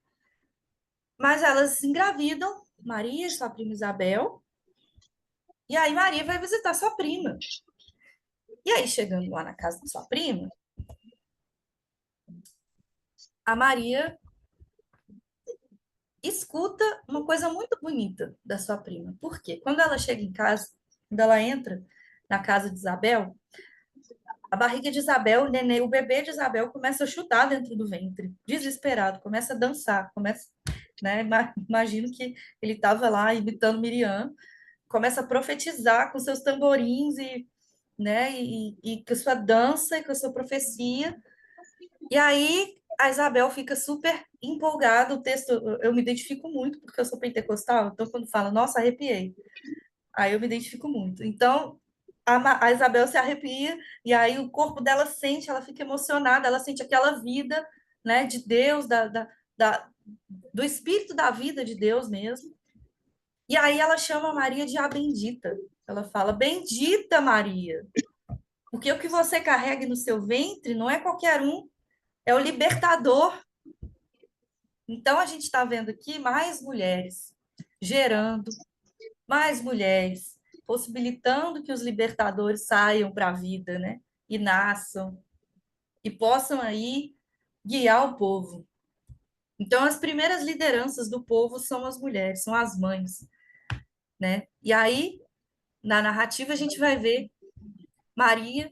Mas elas engravidam, Maria e sua prima Isabel, e aí Maria vai visitar sua prima. E aí, chegando lá na casa de sua prima, a Maria escuta uma coisa muito bonita da sua prima. Por quê? Quando ela chega em casa, quando ela entra na casa de Isabel, a barriga de Isabel, o bebê de Isabel começa a chutar dentro do ventre, desesperado, começa a dançar, começa, né? Imagino que ele estava lá imitando Miriam, começa a profetizar com seus tamborins né, e com a sua dança e com a sua profecia. E aí a Isabel fica super empolgada. O texto, eu me identifico muito, porque eu sou pentecostal, então quando fala, nossa, arrepiei. Aí eu me identifico muito. Então, a Isabel se arrepia, e aí o corpo dela sente, ela fica emocionada, ela sente aquela vida, né, de Deus, da, do espírito da vida de Deus mesmo. E aí ela chama Maria de a bendita. Ela fala, bendita Maria, porque o que você carrega no seu ventre não é qualquer um, é o libertador. Então, a gente está vendo aqui mais mulheres gerando, mais mulheres possibilitando que os libertadores saiam para a vida, né? E nasçam, e possam aí guiar o povo. Então, as primeiras lideranças do povo são as mulheres, são as mães, né? E aí, na narrativa, a gente vai ver Maria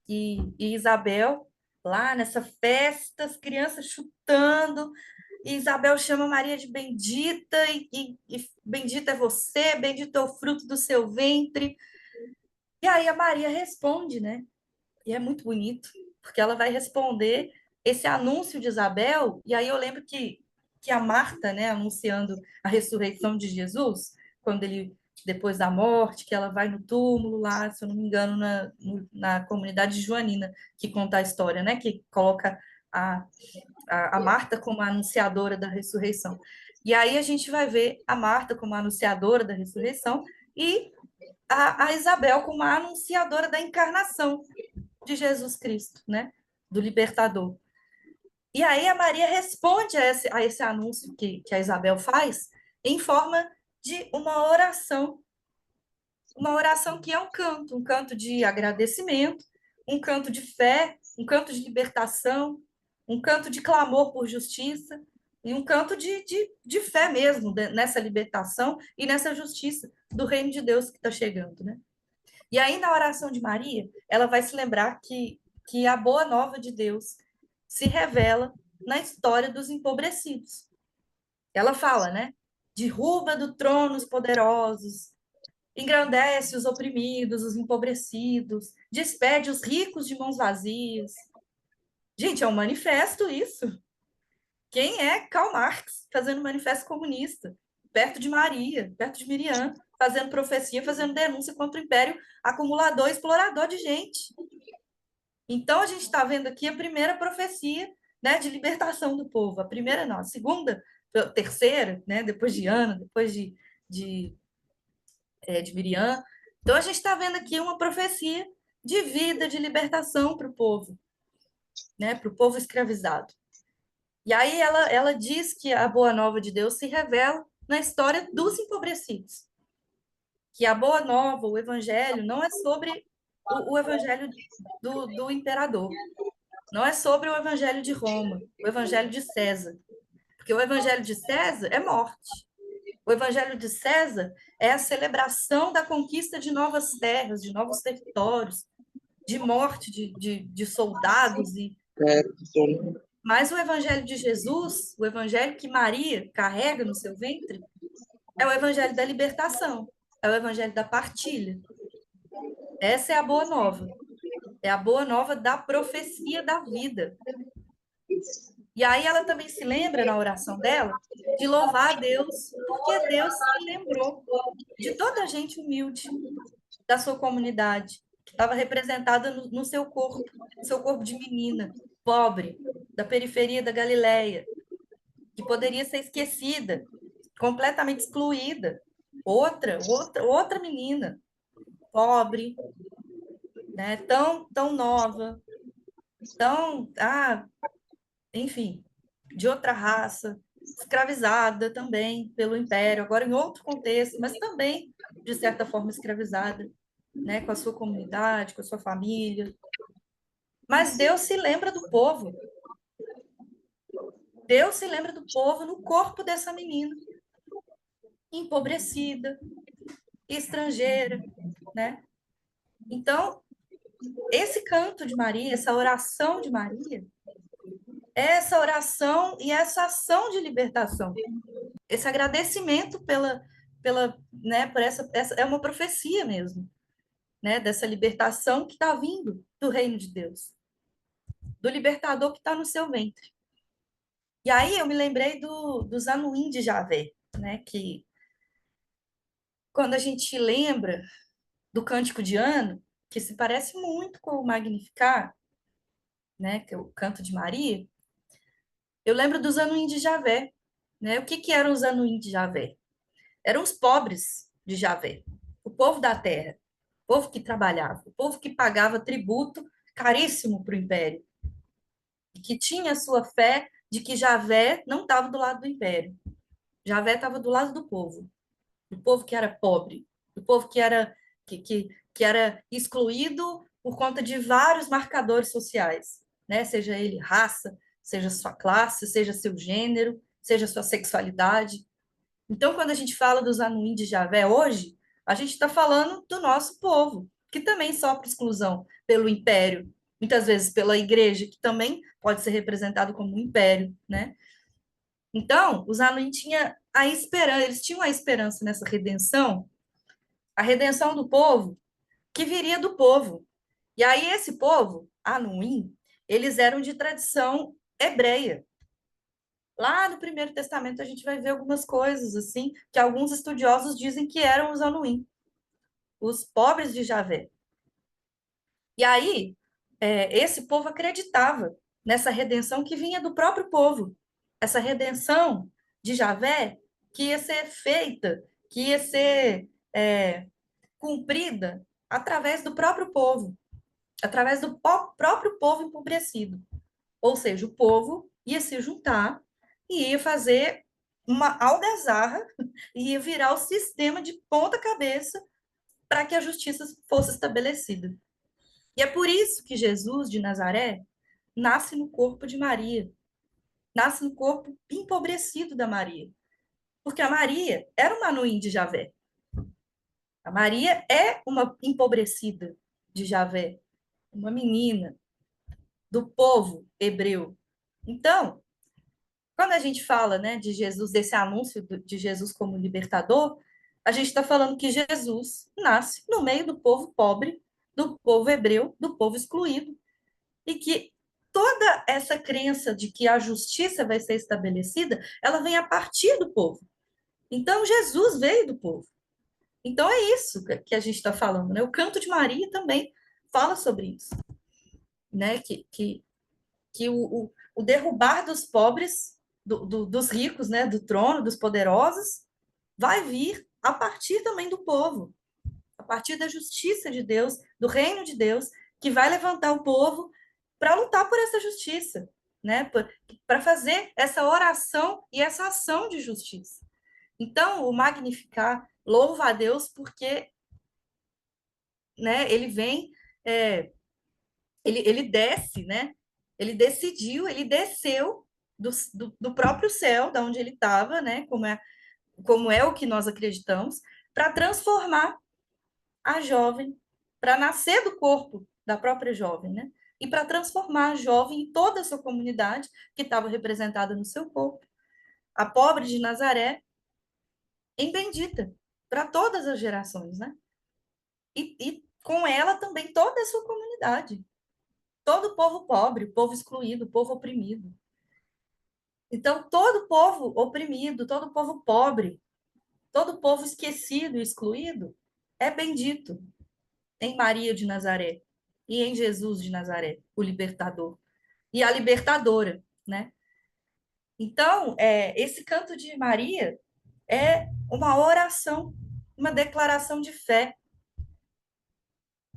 e Isabel lá nessa festa, as crianças chutando, e Isabel chama Maria de bendita, e bendita é você, bendito é o fruto do seu ventre. E aí a Maria responde, né? E é muito bonito, porque ela vai responder esse anúncio de Isabel, e aí eu lembro que a Marta, né, anunciando a ressurreição de Jesus, quando ele, depois da morte, que ela vai no túmulo lá, se eu não me engano, na comunidade joanina, que conta a história, né, que coloca a, a Marta como a anunciadora da ressurreição. E aí a gente vai ver a Marta como a anunciadora da ressurreição, e a Isabel como a anunciadora da encarnação de Jesus Cristo, né? Do libertador. E aí a Maria responde a esse anúncio que a Isabel faz em forma de uma oração que é um canto de agradecimento, um canto de fé, um canto de libertação, um canto de clamor por justiça, e um canto de fé mesmo nessa libertação e nessa justiça do reino de Deus que está chegando, né? E aí, na oração de Maria, ela vai se lembrar que a boa nova de Deus se revela na história dos empobrecidos. Ela fala, né? Derruba do trono os poderosos, engrandece os oprimidos, os empobrecidos, despede os ricos de mãos vazias. Gente, é um manifesto isso. Quem é Karl Marx fazendo manifesto comunista? Perto de Maria, perto de Miriam, fazendo profecia, fazendo denúncia contra o império acumulador, explorador de gente. Então, a gente está vendo aqui a primeira profecia, né, de libertação do povo. A primeira não, a segunda, a terceira, né, depois de Ana, depois de, de Miriam. Então, a gente está vendo aqui uma profecia de vida, de libertação para o povo, né, para o povo escravizado. E aí ela diz que a boa nova de Deus se revela na história dos empobrecidos. Que a boa nova, o evangelho, não é sobre o evangelho do imperador. Não é sobre o evangelho de Roma, o evangelho de César. Porque o evangelho de César é morte. O evangelho de César é a celebração da conquista de novas terras, de novos territórios, de morte de soldados. Mas o evangelho de Jesus, o evangelho que Maria carrega no seu ventre, é o evangelho da libertação, é o evangelho da partilha. Essa é a boa nova. É a boa nova da profecia da vida. E aí ela também se lembra, na oração dela, de louvar a Deus, porque Deus se lembrou de toda a gente humilde da sua comunidade, que estava representada no seu corpo de menina, pobre, da periferia da Galileia, que poderia ser esquecida, completamente excluída. Outra menina, pobre, né, tão nova, enfim, de outra raça, escravizada também pelo império, agora em outro contexto, mas também, de certa forma, escravizada, né, com a sua comunidade, com a sua família. Mas Deus se lembra do povo. Deus se lembra do povo no corpo dessa menina, empobrecida, estrangeira, né? Então, esse canto de Maria, essa oração de Maria, é essa oração e essa ação de libertação. Esse agradecimento né, por essa é uma profecia mesmo, né, dessa libertação que está vindo do reino de Deus, do libertador que está no seu ventre. E aí eu me lembrei dos Anuim de Javé, né, que quando a gente lembra do Cântico de Ana, que se parece muito com o Magnificat, né, que é o canto de Maria, eu lembro dos Anuim de Javé, né? O que eram os Anuim de Javé? Eram os pobres de Javé, o povo da terra, o povo que trabalhava, o povo que pagava tributo caríssimo para o império, e que tinha a sua fé de que Javé não estava do lado do império. Javé estava do lado do povo que era pobre, do povo que era excluído por conta de vários marcadores sociais, né? Seja ele raça, seja sua classe, seja seu gênero, seja sua sexualidade. Então, quando a gente fala dos Anuim de Javé hoje, a gente está falando do nosso povo, que também sofre exclusão pelo império, muitas vezes pela igreja, que também pode ser representado como um império, né? Então, os Anuim tinham a esperança, eles tinham a esperança nessa redenção, a redenção do povo, que viria do povo. E aí, esse povo, Anuim, eles eram de tradição hebreia. Lá no Primeiro Testamento a gente vai ver algumas coisas assim, que alguns estudiosos dizem que eram os Anuim, os pobres de Javé. E aí, esse povo acreditava nessa redenção que vinha do próprio povo, essa redenção de Javé que ia ser feita, que ia ser cumprida através do próprio povo, através do próprio povo empobrecido. Ou seja, o povo ia se juntar e ia fazer uma algazarra, e ia virar o sistema de ponta cabeça para que a justiça fosse estabelecida. E é por isso que Jesus de Nazaré nasce no corpo de Maria, nasce no corpo empobrecido da Maria. Porque a Maria era uma anuim de Javé. A Maria é uma empobrecida de Javé, uma menina do povo hebreu. Então, quando a gente fala, né, de Jesus, desse anúncio de Jesus como libertador, a gente está falando que Jesus nasce no meio do povo pobre, do povo hebreu, do povo excluído, e que toda essa crença de que a justiça vai ser estabelecida, ela vem a partir do povo. Então, Jesus veio do povo. Então, é isso que a gente está falando, né? O canto de Maria também fala sobre isso, né? Que o derrubar dos pobres, dos ricos, né? Do trono, dos poderosos, vai vir a partir também do povo, a partir da justiça de Deus, do reino de Deus, que vai levantar o povo para lutar por essa justiça, né? Para fazer essa oração e essa ação de justiça. Então, o Magnificar louva a Deus porque, né, ele vem, ele desce, né? Ele decidiu, ele desceu do próprio céu, da onde ele estava, né? Como é o que nós acreditamos, para transformar a jovem, para nascer do corpo da própria jovem, né? E para transformar a jovem e toda a sua comunidade, que estava representada no seu corpo, a pobre de Nazaré, em bendita, para todas as gerações, né? E com ela também toda a sua comunidade, todo o povo pobre, o povo excluído, o povo oprimido. Então, todo o povo oprimido, todo o povo pobre, todo o povo esquecido e excluído é bendito em Maria de Nazaré e em Jesus de Nazaré, o libertador e a libertadora, né? Então, esse canto de Maria é uma oração, uma declaração de fé,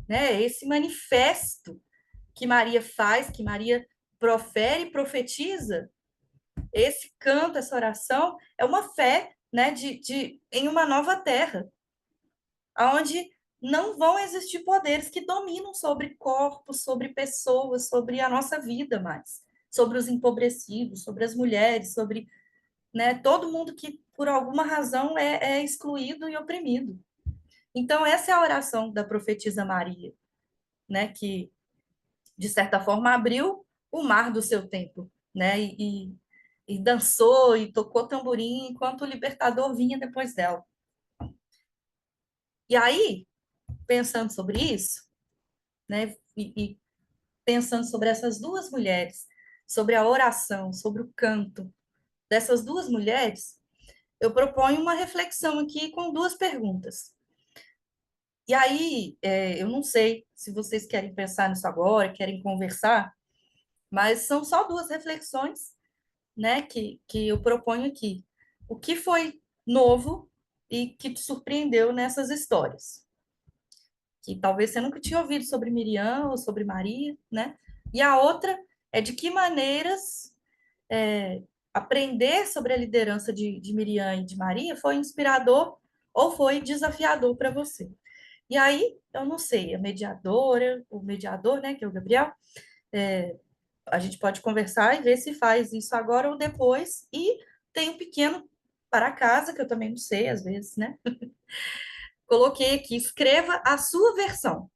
né? Esse manifesto que Maria faz, que Maria profere e profetiza, esse canto, essa oração, é uma fé, né, em uma nova terra, onde não vão existir poderes que dominam sobre corpos, sobre pessoas, sobre a nossa vida mais, sobre os empobrecidos, sobre as mulheres, sobre, né, todo mundo que, por alguma razão, é excluído e oprimido. Então, essa é a oração da profetisa Maria, né, que, de certa forma, abriu o mar do seu tempo, né, e dançou e tocou tamborim enquanto o libertador vinha depois dela. E aí, pensando sobre isso, né, e pensando sobre essas duas mulheres, sobre a oração, sobre o canto dessas duas mulheres, eu proponho uma reflexão aqui com duas perguntas. E aí, eu não sei se vocês querem pensar nisso agora, querem conversar, mas são só duas reflexões, né, que eu proponho aqui. O que foi novo e que te surpreendeu nessas histórias? Que talvez você nunca tinha ouvido sobre Miriam ou sobre Maria, né? E a outra é de que maneiras aprender sobre a liderança de Miriam e de Maria foi inspirador ou foi desafiador para você. E aí, eu não sei, a mediadora, o mediador, né, que é o Gabriel, a gente pode conversar e ver se faz isso agora ou depois. E tem um pequeno para casa, que eu também não sei, às vezes, né? Coloquei aqui, escreva a sua versão.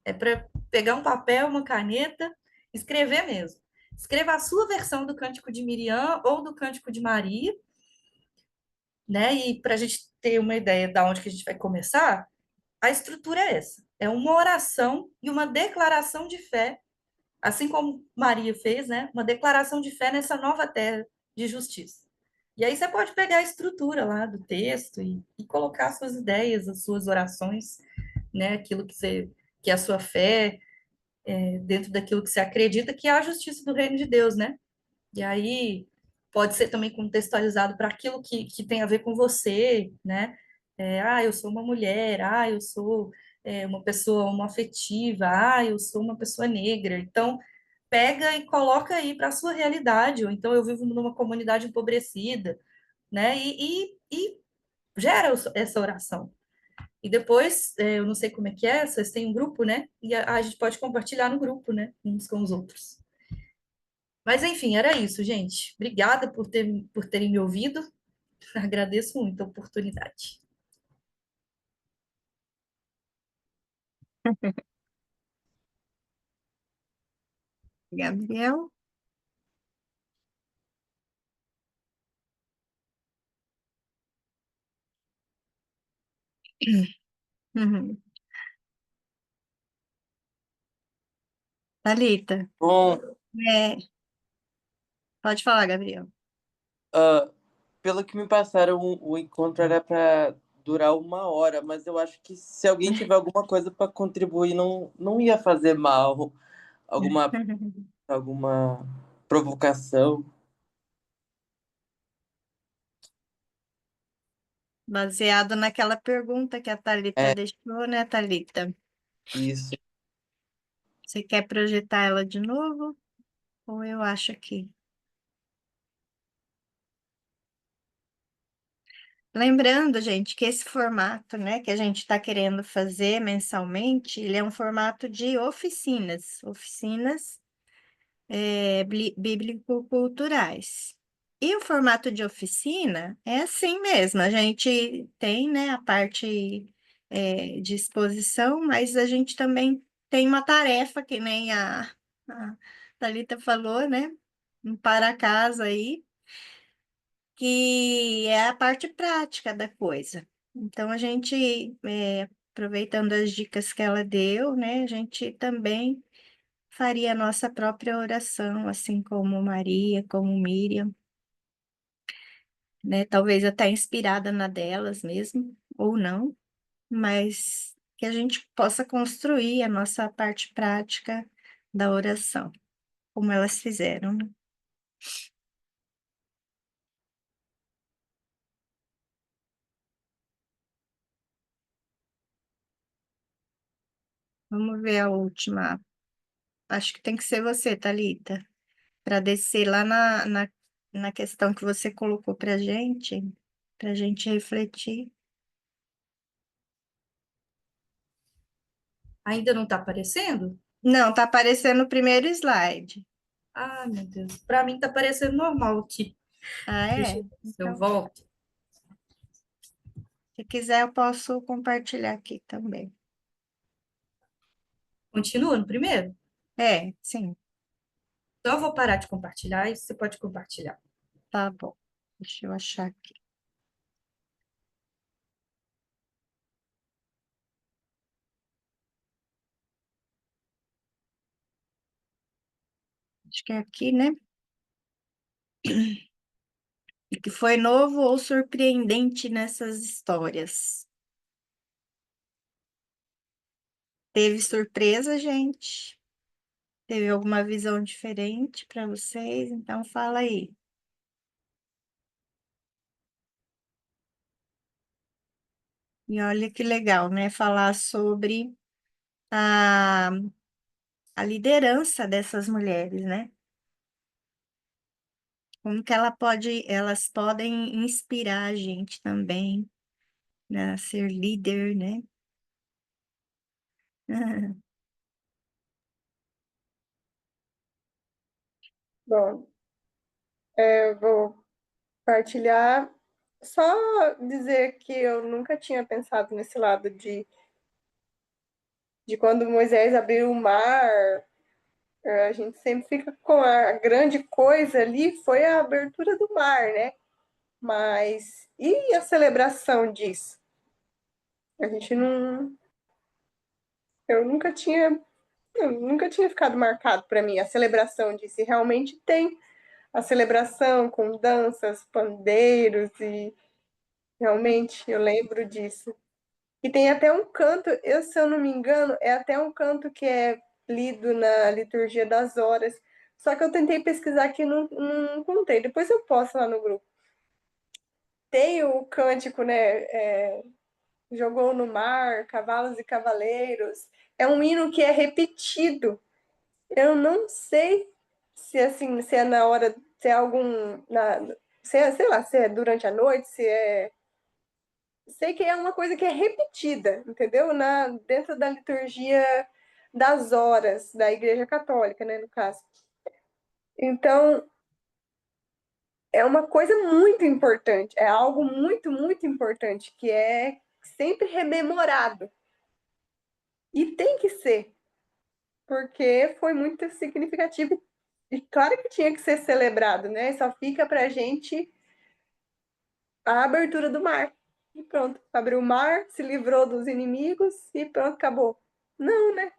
É para pegar um papel, uma caneta, escrever mesmo. Escreva a sua versão do Cântico de Miriam ou do Cântico de Maria, né? E para a gente ter uma ideia de onde que a gente vai começar, a estrutura é essa. É uma oração e uma declaração de fé, assim como Maria fez, né? Uma declaração de fé nessa nova terra de justiça. E aí você pode pegar a estrutura lá do texto e colocar as suas ideias, as suas orações, né? Aquilo que é a sua fé, dentro daquilo que você acredita que é a justiça do reino de Deus, né? E aí pode ser também contextualizado para aquilo que tem a ver com você, né? Eu sou uma mulher, eu sou uma pessoa homoafetiva, eu sou uma pessoa negra. Então, pega e coloca aí para a sua realidade, ou então eu vivo numa comunidade empobrecida, né? E gera essa oração. E depois, eu não sei como é que é, vocês têm um grupo, né? E a gente pode compartilhar no grupo, né? Uns com os outros. Mas, enfim, era isso, gente. Obrigada por terem me ouvido. Agradeço muito a oportunidade. Gabriel? Uhum. Thalita, Bom, é, pode falar, Gabriel. ah, pelo que me passaram, o encontro era para durar 1 hora, mas eu acho que se alguém tiver alguma coisa para contribuir, não ia fazer mal. Alguma provocação. Baseado naquela pergunta que a Thalita É deixou, né, Thalita? isso. Você quer projetar ela de novo? Ou eu acho aqui? Lembrando, gente, que esse formato, né, que a gente está querendo fazer mensalmente, ele é um formato de oficinas, bíblico-culturais. E o formato de oficina é assim mesmo, a gente tem, né, a parte de exposição, mas a gente também tem uma tarefa, que nem a Thalita falou, né, um para casa aí, que é a parte prática da coisa. Então, a gente, aproveitando as dicas que ela deu, né, a gente também faria a nossa própria oração, assim como Maria, como Miriam, né, talvez até inspirada na delas mesmo, ou não, mas que a gente possa construir a nossa parte prática da oração, como elas fizeram, né? Vamos ver a última. Acho que tem que ser você, Thalita, para descer lá na questão que você colocou para gente refletir. Ainda não está aparecendo? Não, tá aparecendo o primeiro slide. Ai, meu Deus. Para mim está parecendo normal aqui. Ah, Deixa é? eu ver se eu Então, volto. se quiser, eu posso compartilhar aqui também. Continua no primeiro? É, sim, Então eu vou parar de compartilhar e você pode compartilhar. tá bom. Deixa eu achar aqui. Acho que é aqui, né? O que foi novo ou surpreendente nessas histórias? Teve surpresa, gente? Teve alguma visão diferente para vocês? Então fala aí. E olha que legal, né? Falar sobre a, a liderança dessas mulheres, né? Como que elas podem inspirar a gente também, né? A ser líder, né? Bom, eu vou partilhar, só dizer que eu nunca tinha pensado nesse lado de quando Moisés abriu o mar, a gente sempre fica com a grande coisa ali, foi a abertura do mar, né? Mas e a celebração disso? A gente não, eu nunca tinha ficado marcado para mim a celebração disso. E realmente tem a celebração com danças, pandeiros e realmente eu lembro disso. E tem até um canto, se eu não me engano, é até um canto que é lido na liturgia das horas. Só que eu tentei pesquisar aqui e não encontrei. Depois eu posto lá no grupo. Tem o cântico, né? jogou no mar, cavalos e cavaleiros. É um hino que é repetido. Eu não sei se assim, se é na hora, se é algum, se é, sei lá, se é durante a noite, se é, sei que é uma coisa que é repetida, entendeu? Dentro da liturgia das horas da Igreja Católica, né, no caso. Então, é uma coisa muito importante, é algo muito, muito importante, que é sempre rememorado. E tem que ser, porque foi muito significativo. E claro que tinha que ser celebrado, né? Só fica pra gente a abertura do mar. E pronto, abriu o mar, se livrou dos inimigos e pronto, acabou. Não, né?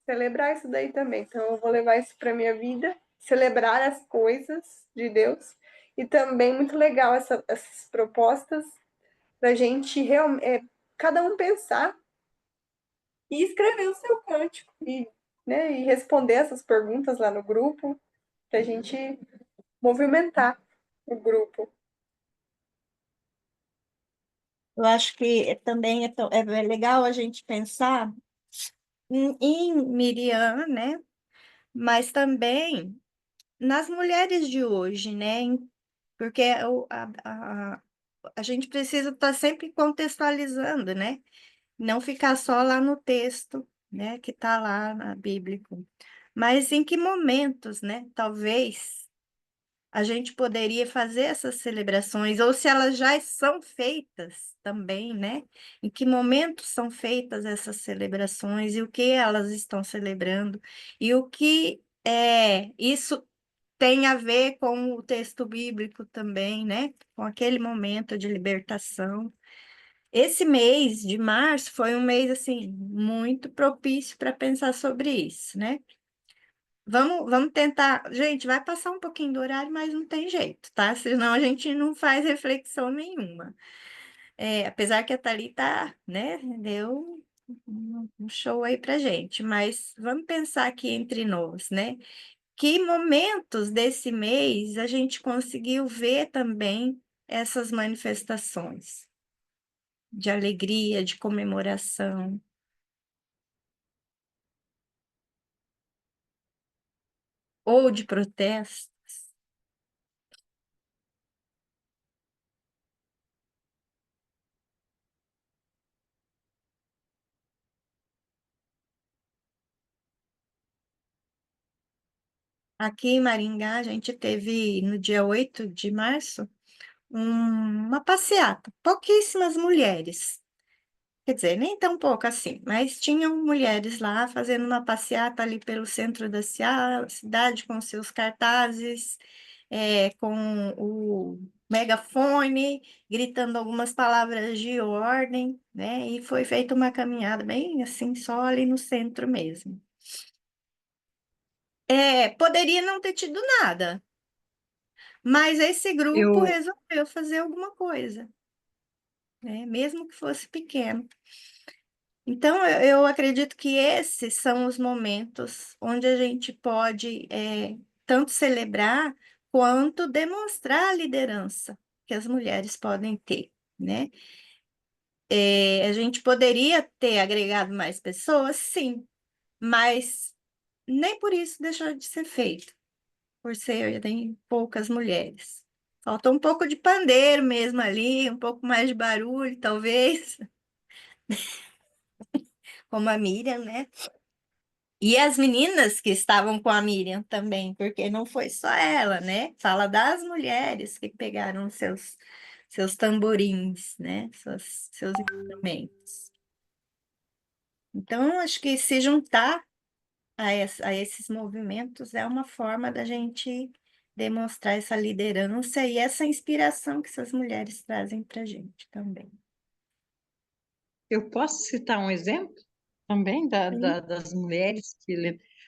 Celebrar isso daí também. Então eu vou levar isso pra minha vida, celebrar as coisas de Deus. E também muito legal essas propostas pra gente cada um pensar e escrever o seu cântico e, né, e responder essas perguntas lá no grupo, para a gente movimentar o grupo. Eu acho que também é legal a gente pensar em Miriam, né? Mas também nas mulheres de hoje, né? Porque a gente precisa estar sempre contextualizando, né? Não ficar só lá no texto, né? Que está lá na Bíblia. Mas em que momentos, né? Talvez a gente poderia fazer essas celebrações, ou se elas já são feitas também, né? Em que momentos são feitas essas celebrações e o que elas estão celebrando, e o que isso tem a ver com o texto bíblico também, né? Com aquele momento de libertação. Esse mês de março foi um mês, assim, muito propício para pensar sobre isso, né? Vamos tentar. Gente, vai passar um pouquinho do horário, mas não tem jeito, tá? Senão a gente não faz reflexão nenhuma. Apesar que a Thalita, né, deu um show aí pra gente, mas vamos pensar aqui entre nós, né? Que momentos desse mês a gente conseguiu ver também essas manifestações de alegria, de comemoração ou de protesto? Aqui em Maringá, a gente teve no dia 8 de março uma passeata, pouquíssimas mulheres. Quer dizer, nem tão pouco assim, mas tinham mulheres lá fazendo uma passeata ali pelo centro da cidade com seus cartazes, com o megafone, gritando algumas palavras de ordem, né? E foi feita uma caminhada bem assim, só ali no centro mesmo. Poderia não ter tido nada, mas esse grupo Eu, resolveu fazer alguma coisa, né? Mesmo que fosse pequeno. Então, eu acredito que esses são os momentos onde a gente pode tanto celebrar quanto demonstrar a liderança que as mulheres podem ter, né? A gente poderia ter agregado mais pessoas, sim, mas nem por isso deixou de ser feito, por ser tem poucas mulheres. Faltou um pouco de pandeiro mesmo ali, um pouco mais de barulho, talvez, como a Miriam, né? E as meninas que estavam com a Miriam também, porque não foi só ela, né? Fala das mulheres que pegaram seus tamborins, né? Seus instrumentos. Então, acho que se juntar a esses movimentos é uma forma da gente demonstrar essa liderança e essa inspiração que essas mulheres trazem para a gente também. eu posso citar um exemplo também Sim. das mulheres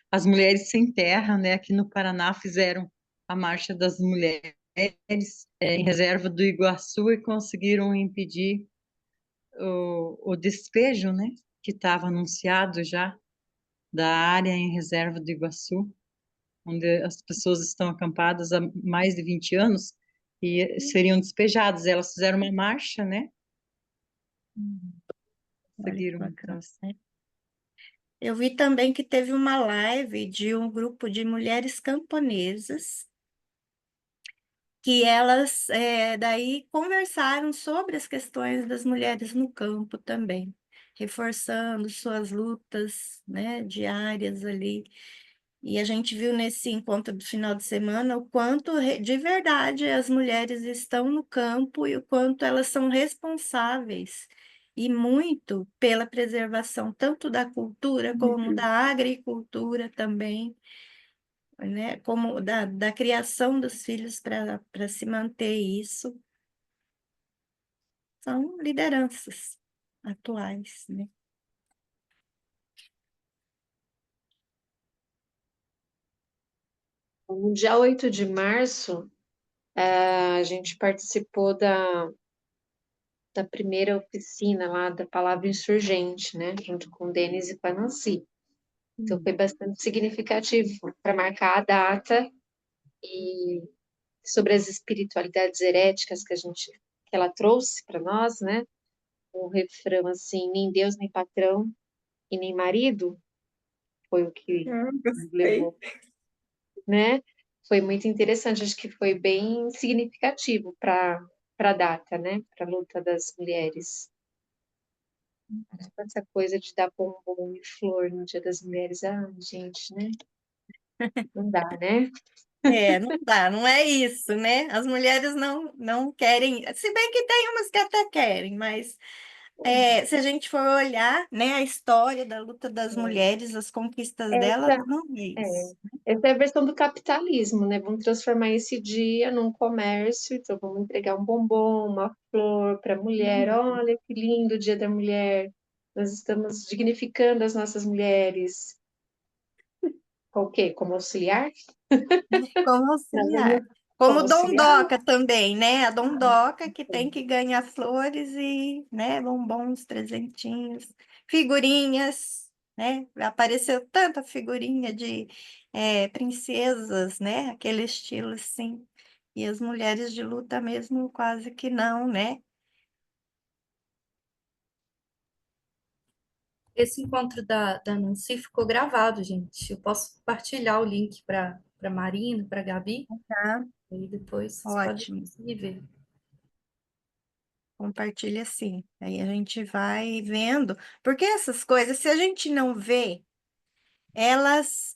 as mulheres sem terra, né? Aqui no Paraná fizeram a Marcha das Mulheres em reserva do Iguaçu e conseguiram impedir o despejo, né? Que estava anunciado já da área em reserva do Iguaçu, onde as pessoas estão acampadas há mais de 20 anos e seriam despejadas. Elas fizeram uma marcha, né? Olha que Seguiram, bacana, então. né? Eu vi também que teve uma live de um grupo de mulheres camponesas que elas daí conversaram sobre as questões das mulheres no campo também, reforçando suas lutas, né, diárias ali. E a gente viu nesse encontro do final de semana o quanto de verdade as mulheres estão no campo e o quanto elas são responsáveis e muito pela preservação tanto da cultura como da agricultura também, né? Como da criação dos filhos para se manter isso. São lideranças atuais, né? No dia 8 de março, a gente participou da primeira oficina lá da palavra insurgente, né? Junto com o Denis e com a Nancy. Então, foi bastante significativo para marcar a data e sobre as espiritualidades heréticas que ela trouxe para nós, né? O refrão assim, nem Deus, nem patrão e nem marido, foi o que nos Gostei. levou, né? Foi muito interessante, acho que foi bem significativo para a data, né? Para a luta das mulheres. Essa coisa de dar bombom e flor no Dia das Mulheres, gente, né? Não dá, né? Não dá, não é isso, né? As mulheres não querem, se bem que tem umas que até querem, mas se a gente for olhar, né, a história da luta das mulheres, as conquistas delas, Essa não é é, isso. essa é a versão do capitalismo, né? Vamos transformar esse dia num comércio, então vamos entregar um bombom, uma flor para a mulher. Olha que lindo o Dia da Mulher. Nós estamos dignificando as nossas mulheres. Com o quê? Como auxiliar? Como Nós auxiliar. vamos Como como auxiliar? dondoca também, né? A dondoca que tem que ganhar flores e, né, bombons, presentinhos, figurinhas, né? Apareceu tanta figurinha de princesas, né? Aquele estilo assim. E as mulheres de luta mesmo quase que não, né? Esse encontro da Nancy ficou gravado, gente. Eu posso compartilhar o link para Marina, para Gabi, Tá? e depois vocês podem Ótimo. conseguir ver. Compartilha sim. Aí a gente vai vendo. Porque essas coisas, se a gente não vê, elas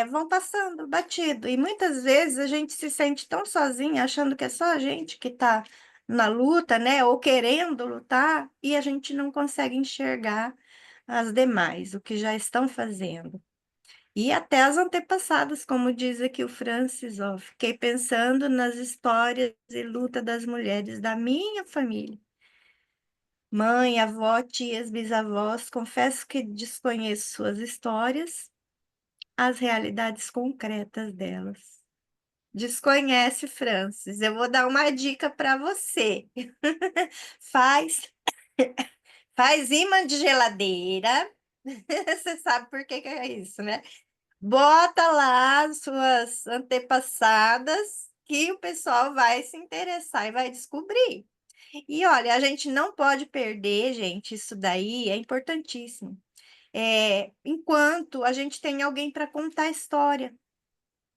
vão passando batido. E muitas vezes a gente se sente tão sozinha, achando que é só a gente que está na luta, né? Ou querendo lutar, e a gente não consegue enxergar as demais, o que já estão fazendo. E até as antepassadas, como diz aqui o Francis, ó, fiquei pensando nas histórias e luta das mulheres da minha família. Mãe, avó, tias, bisavós, confesso que desconheço suas histórias, as realidades concretas delas. Desconhece, Francis. Eu vou dar uma dica para você. Faz, faz imã de geladeira. Você sabe por que que é isso, né? Bota lá as suas antepassadas que o pessoal vai se interessar e vai descobrir. E olha, a gente não pode perder, gente, isso daí é importantíssimo. Enquanto a gente tem alguém para contar a história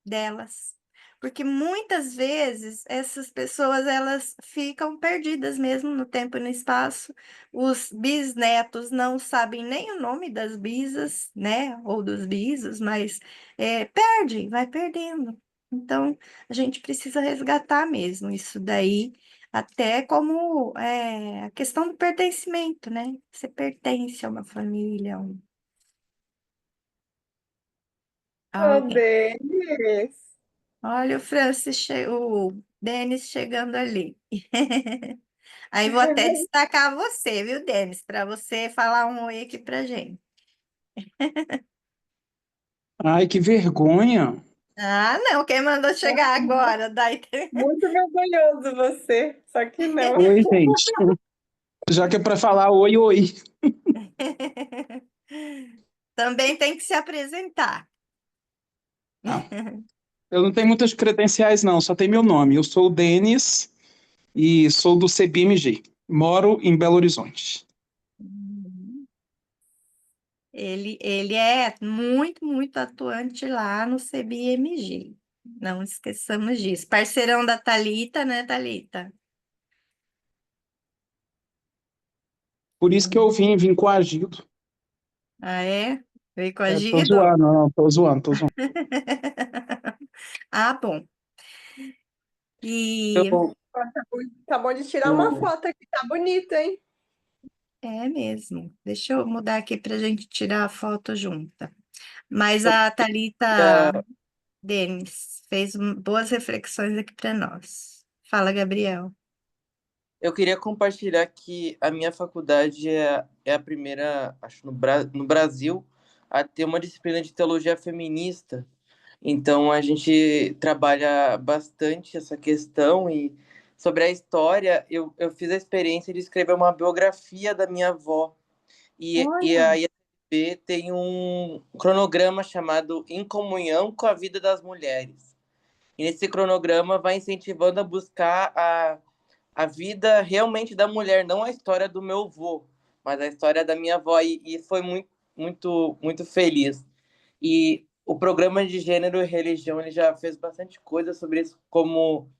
delas. Porque muitas vezes essas pessoas elas ficam perdidas mesmo no tempo e no espaço. Os bisnetos não sabem nem o nome das bisas, né? Ou dos bisos, mas perde, vai perdendo. Então a gente precisa resgatar mesmo isso daí, até como a questão do pertencimento, né? Você pertence a uma família, a Ô, alguém. Denis. Olha o o Denis chegando ali. Aí vou até destacar você, viu, Denis, para você falar um oi aqui pra gente. Ai, que vergonha. Ah, não, quem mandou chegar agora? Daí... Muito orgulhoso você, só que não. Oi, gente. Já que é para falar oi, oi. Também tem que se apresentar. Ah, eu não tenho muitas credenciais, não, só tem meu nome. Eu sou o Denis e sou do CBMG. Moro em Belo Horizonte. Ele é muito, muito atuante lá no CBMG. Não esqueçamos disso. Parceirão da Thalita, né, Thalita? Por isso que eu vim coagido. Ah, é? Veio Tô coagido? zoando, não, tô zoando. Ah, bom. E Eu, Tá bom de tirar uma eu, foto aqui, tá bonito, hein? é mesmo. Deixa eu mudar aqui para a gente tirar a foto junta. Mas eu a queria Thalita Denis fez boas reflexões aqui para nós. Fala, Gabriel. Eu queria compartilhar que a minha faculdade é a primeira, acho, no Brasil, a ter uma disciplina de teologia feminista. Então, a gente trabalha bastante essa questão e sobre a história, eu fiz a experiência de escrever uma biografia da minha avó. E Olha. a IFB tem um cronograma chamado Em Comunhão com a Vida das Mulheres. E nesse cronograma vai incentivando a buscar a vida realmente da mulher, não a história do meu avô, mas a história da minha avó. E foi muito, muito, muito feliz. E o programa de gênero e religião ele já fez bastante coisa sobre isso, como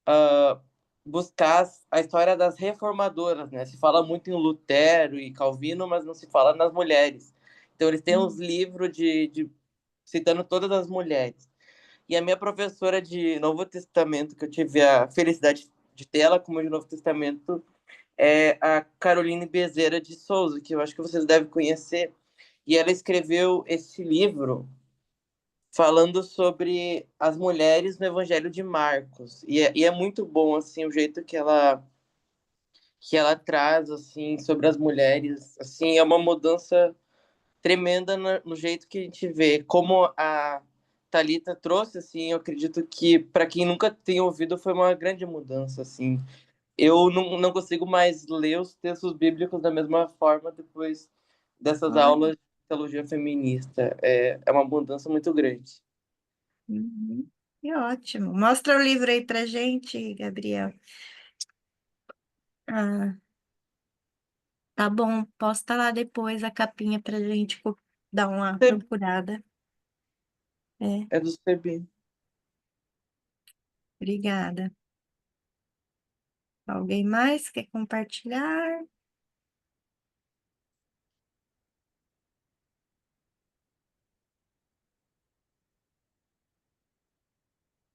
uh, buscar a história das reformadoras, né? Se fala muito em Lutero e Calvino, mas não se fala nas mulheres. Então eles têm uns livros de citando todas as mulheres. E a minha professora de Novo Testamento, que eu tive a felicidade de ter ela como de Novo Testamento, é a Caroline Bezerra de Souza, que eu acho que vocês devem conhecer. E ela escreveu esse livro falando sobre as mulheres no Evangelho de Marcos. E é muito bom assim o jeito que ela traz assim sobre as mulheres. Assim, é uma mudança tremenda no jeito que a gente vê. Como a Thalita trouxe, assim, eu acredito que para quem nunca tem ouvido foi uma grande mudança, assim. Eu não consigo mais ler os textos bíblicos da mesma forma depois dessas Olha. aulas de teologia feminista. É uma mudança muito grande. Uhum. Que ótimo. Mostra o livro aí pra gente, Gabriel. Ah, tá bom. Posta lá depois a capinha pra gente dar uma procurada. É, É do CB. obrigada. Alguém mais quer compartilhar?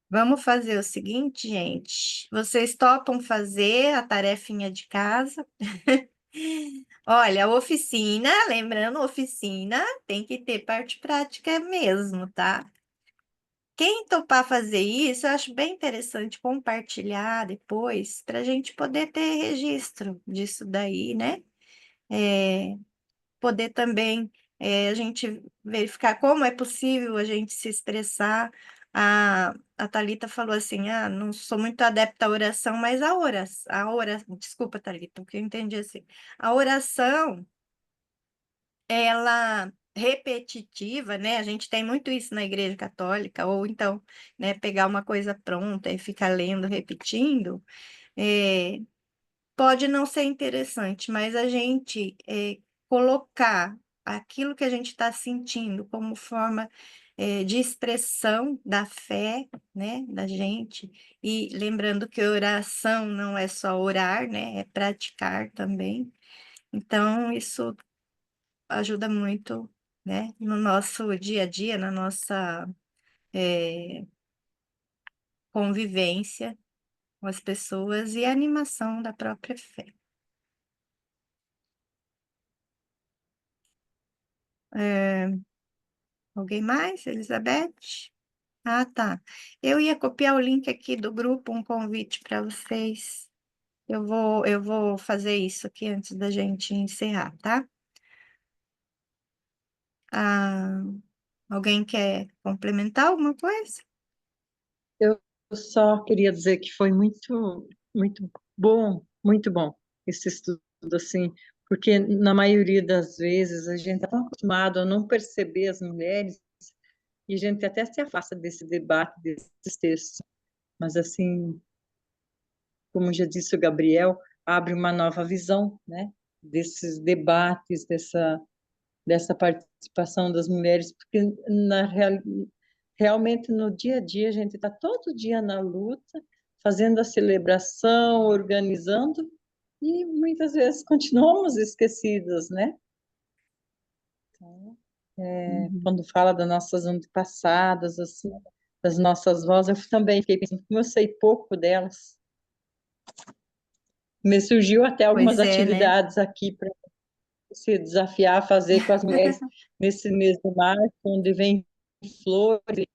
Vamos fazer o seguinte, gente. Vocês topam fazer a tarefinha de casa? Olha, a oficina, lembrando, oficina tem que ter parte prática mesmo, tá? Quem topar fazer isso, eu acho bem interessante compartilhar depois, para a gente poder ter registro disso daí, né? Poder também a gente verificar como é possível a gente se expressar. A Thalita falou assim, não sou muito adepta à oração, mas desculpa, Thalita, o que eu entendi assim, a oração, ela repetitiva, né? A gente tem muito isso na Igreja Católica, ou então, né, pegar uma coisa pronta e ficar lendo, repetindo, é, pode não ser interessante, mas a gente colocar aquilo que a gente está sentindo como forma de expressão da fé, né, da gente, e lembrando que oração não é só orar, né, é praticar também. Então, isso ajuda muito, né, no nosso dia a dia, na nossa convivência com as pessoas e a animação da própria fé. Alguém mais? Elizabeth? Ah, tá. Eu ia copiar o link aqui do grupo, um convite para vocês. Eu vou fazer isso aqui antes da gente encerrar, tá? Ah, alguém quer complementar alguma coisa? Eu só queria dizer que foi muito bom esse estudo, assim, porque na maioria das vezes a gente está tão acostumado a não perceber as mulheres e a gente até se afasta desse debate, desses textos. Mas, assim, como já disse o Gabriel, abre uma nova visão, né, desses debates, dessa participação das mulheres, porque realmente no dia a dia a gente está todo dia na luta, fazendo a celebração, organizando, e muitas vezes continuamos esquecidas, né? Então, quando fala das nossas antepassadas, assim, das nossas vozes, eu também fiquei pensando, como eu sei pouco delas. Me surgiu até algumas Pois é, né? atividades aqui para se desafiar a fazer com as mulheres nesse mês de março, onde vem flores,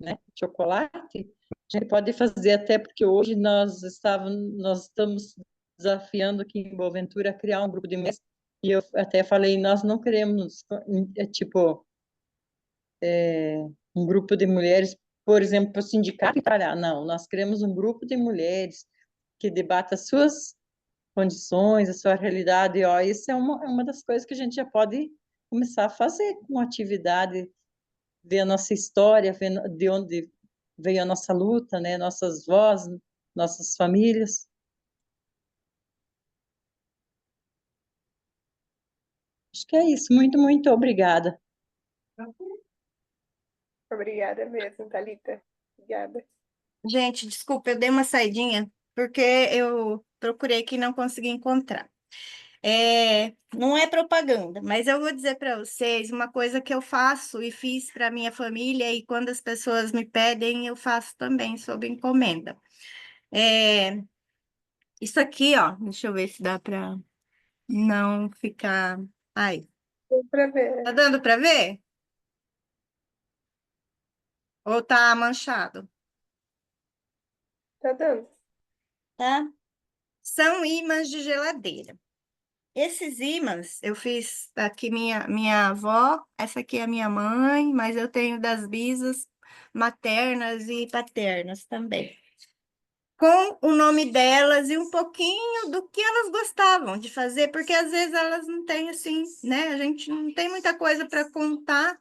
né, chocolate. A gente pode fazer até porque hoje nós estamos desafiando aqui em Boaventura a criar um grupo de mulheres, e eu até falei, nós não queremos, tipo, um grupo de mulheres, por exemplo, para o sindicato trabalhar, não, nós queremos um grupo de mulheres que debata as suas condições, a sua realidade, e ó, isso é uma das coisas que a gente já pode começar a fazer com atividade, ver a nossa história, ver de onde veio a nossa luta, né, nossas vozes, nossas famílias. Acho que é isso. Muito, muito obrigada. Obrigada mesmo, Thalita. Obrigada. Gente, desculpa, eu dei uma saidinha porque eu procurei que não consegui encontrar. Não é propaganda, mas eu vou dizer para vocês uma coisa que eu faço e fiz para minha família, e quando as pessoas me pedem, eu faço também sob encomenda. Isso aqui, ó, deixa eu ver se dá para não ficar. Aí, Deu pra tá ver. dando para ver? Ou tá manchado? Tá dando. Tá? São ímãs de geladeira. Esses ímãs eu fiz aqui minha avó, essa aqui é a minha mãe, mas eu tenho das bisas maternas e paternas também. Com o nome delas e um pouquinho do que elas gostavam de fazer, porque às vezes elas não têm assim, né? A gente não tem muita coisa para contar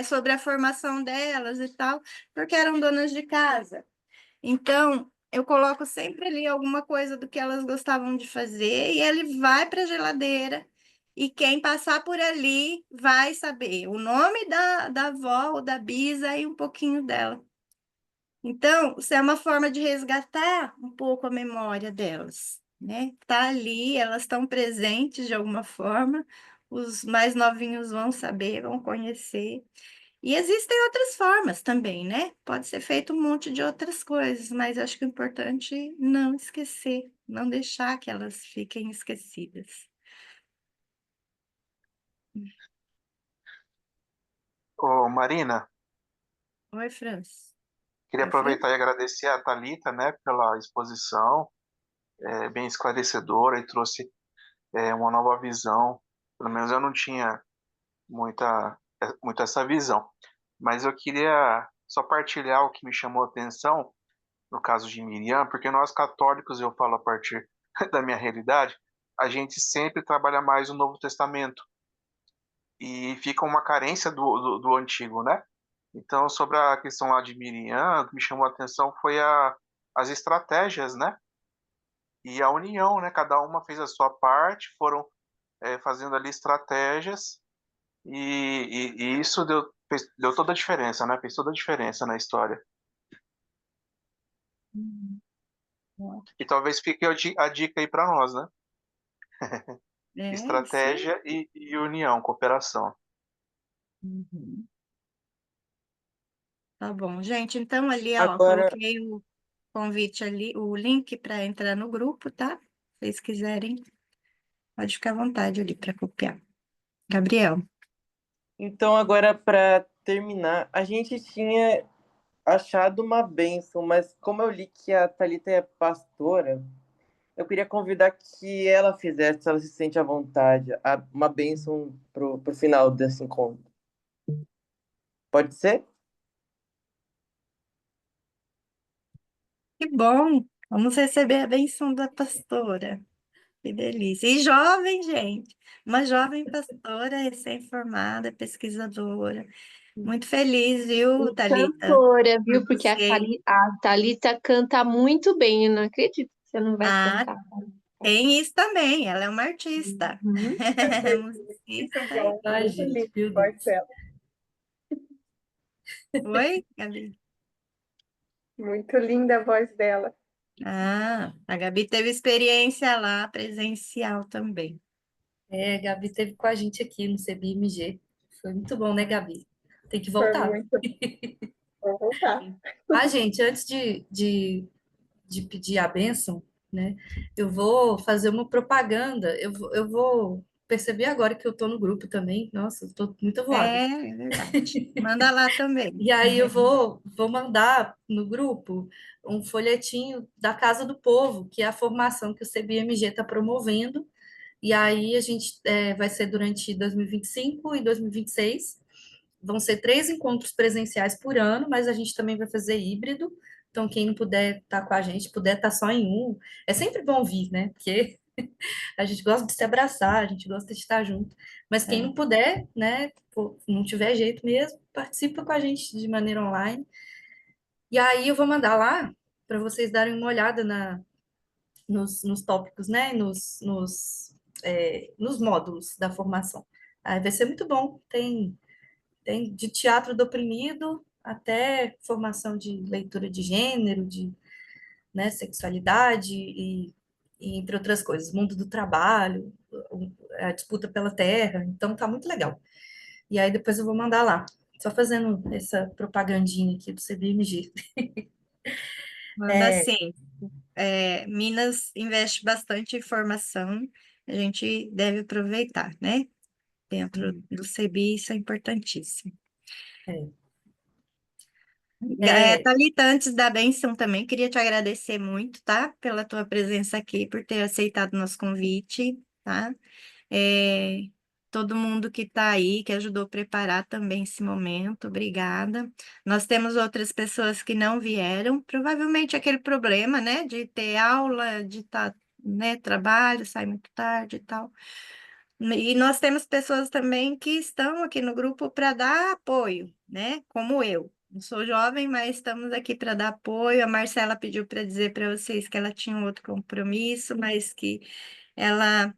sobre a formação delas e tal, porque eram donas de casa. Então, eu coloco sempre ali alguma coisa do que elas gostavam de fazer e ele vai para a geladeira. E quem passar por ali vai saber o nome da avó ou da bisa e um pouquinho dela. Então, isso é uma forma de resgatar um pouco a memória delas, né? Tá ali, elas estão presentes de alguma forma, os mais novinhos vão saber, vão conhecer. E existem outras formas também, né? Pode ser feito um monte de outras coisas, mas acho que o importante é não esquecer, não deixar que elas fiquem esquecidas. Ô, Marina, Oi, Franz. queria É o Franz? aproveitar e agradecer a Thalita, né, pela exposição, bem esclarecedora, e trouxe uma nova visão. Pelo menos eu não tinha muito essa visão. Mas eu queria só partilhar o que me chamou a atenção no caso de Miriam, porque nós católicos, eu falo a partir da minha realidade, a gente sempre trabalha mais o Novo Testamento e fica uma carência do Antigo, né? Então, sobre a questão lá de Miriam, o que me chamou a atenção foi as estratégias, né? E a união, né? Cada uma fez a sua parte, foram fazendo ali estratégias e isso deu toda a diferença, né? Fez toda a diferença na história. E talvez fique a dica aí para nós, né? Isso aí. Estratégia e união, cooperação. Uhum. Tá bom, gente. Então, ali, ó, Agora, coloquei o convite ali, o link para entrar no grupo, tá? Se vocês quiserem, pode ficar à vontade ali para copiar. Gabriel. então, agora para terminar, a gente tinha achado uma bênção, mas como eu li que a Thalita é pastora, eu queria convidar que ela fizesse, se ela se sente à vontade, uma bênção pro final desse encontro. Pode ser? Que bom! Vamos receber a benção da pastora. Que delícia. E jovem, gente. Uma jovem pastora recém-formada, pesquisadora. Muito feliz, viu, Thalita, Cantora, por viu? Porque você. A Thalita canta muito bem. Eu não acredito que você não vai Ah, cantar. Tem isso também, ela é uma artista. Uhum. Musicista. Muito bom, Ai, muito gente, linda meu a voz Deus. dela. Oi, Gabi? Muito linda a voz dela. Ah, a Gabi teve experiência lá presencial também. A Gabi esteve com a gente aqui no CBMG. Foi muito bom, né, Gabi? Tem que Foi voltar. muito bom voltar. Gente, antes de pedir a bênção, né? Eu vou fazer uma propaganda. Eu vou perceber agora que eu estou no grupo também. Nossa, eu estou muito voada. É verdade. Manda lá também. E aí eu vou mandar no grupo um folhetinho da Casa do Povo, que é a formação que o CBMG está promovendo. E aí a gente vai ser durante 2025 e 2026. Vão ser 3 encontros presenciais por ano, mas a gente também vai fazer híbrido. Então, quem não puder estar com a gente, puder estar só em um, é sempre bom vir, né? Porque a gente gosta de se abraçar, a gente gosta de estar junto. Mas quem É. não puder, né, pô, não tiver jeito mesmo, participa com a gente de maneira online. E aí eu vou mandar lá para vocês darem uma olhada nos tópicos, né, nos módulos da formação. Aí vai ser muito bom. Tem de teatro do oprimido até formação de leitura de gênero, de, né, sexualidade e entre outras coisas, mundo do trabalho, a disputa pela terra. Então tá muito legal. E aí depois eu vou mandar lá. Só fazendo essa propagandinha aqui do CBMG. Manda sim. Minas investe bastante em formação, a gente deve aproveitar, né? Dentro do CBI, isso é importantíssimo. É, Thalita, antes da bênção também, queria te agradecer muito, tá? Pela tua presença aqui, por ter aceitado o nosso convite, tá? É, todo mundo que está aí, que ajudou a preparar também esse momento, obrigada. Nós temos outras pessoas que não vieram, provavelmente aquele problema, né, de ter aula, de estar, né, trabalho, sai muito tarde e tal. E nós temos pessoas também que estão aqui no grupo para dar apoio, né, como eu. Não sou jovem, mas estamos aqui para dar apoio. A Marcela pediu para dizer para vocês que ela tinha um outro compromisso, mas que ela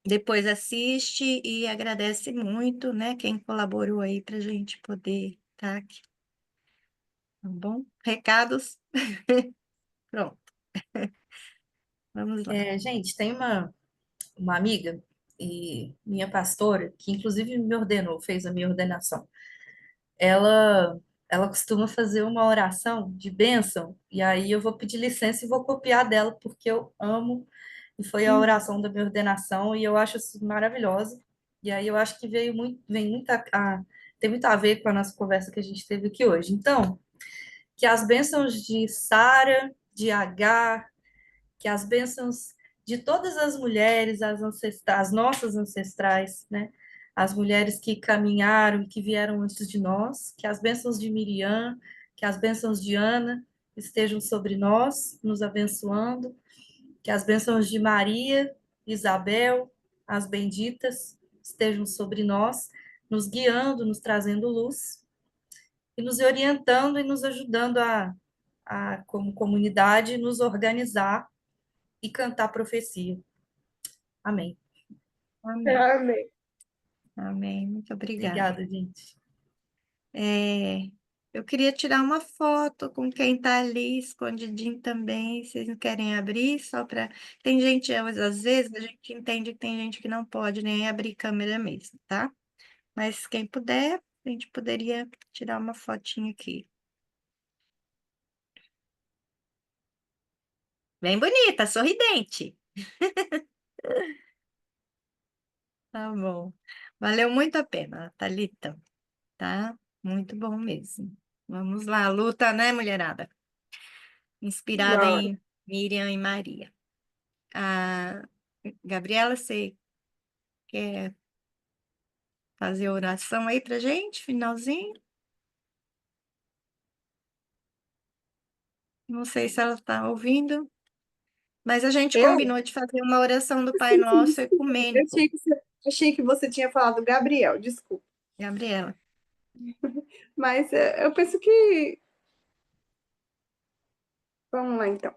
depois assiste e agradece muito, né, quem colaborou aí para a gente poder estar aqui. Tá bom? Recados? Pronto. Vamos lá. gente, tem uma amiga e minha pastora, que inclusive me ordenou, fez a minha ordenação. Ela, ela costuma fazer uma oração de bênção, e aí eu vou pedir licença e vou copiar dela, porque eu amo, e foi a oração da minha ordenação, e eu acho isso maravilhosa. E aí eu acho que vem tem muito a ver com a nossa conversa que a gente teve aqui hoje. Então, que as bênçãos de Sara, de Agar, que as bênçãos de todas as mulheres, as nossas ancestrais, né? As mulheres que caminharam e que vieram antes de nós, que as bênçãos de Miriam, que as bênçãos de Ana estejam sobre nós, nos abençoando, que as bênçãos de Maria, Isabel, as benditas estejam sobre nós, nos guiando, nos trazendo luz e nos orientando e nos ajudando como comunidade, nos organizar e cantar profecia. Amém. Amém. Amém. Amém. Muito obrigada. Obrigada, gente. Eu queria tirar uma foto com quem está ali, escondidinho também. Vocês não querem abrir? Só para. Tem gente, às vezes, a gente entende que tem gente que não pode nem abrir câmera mesmo, tá? Mas quem puder, a gente poderia tirar uma fotinha aqui. Bem bonita, sorridente. Tá bom. Valeu muito a pena, Thalita, tá? Muito bom mesmo. Vamos lá, luta, né, mulherada? Inspirada Bora. em Miriam e Maria. A Gabriela, você quer fazer a oração aí pra gente, finalzinho? Não sei se ela está ouvindo, mas a gente Eu? combinou de fazer uma oração do Pai Nosso Eu ecumênico. achei que você tinha falado Gabriel, desculpa. Gabriela. Mas eu penso que. Vamos lá, então.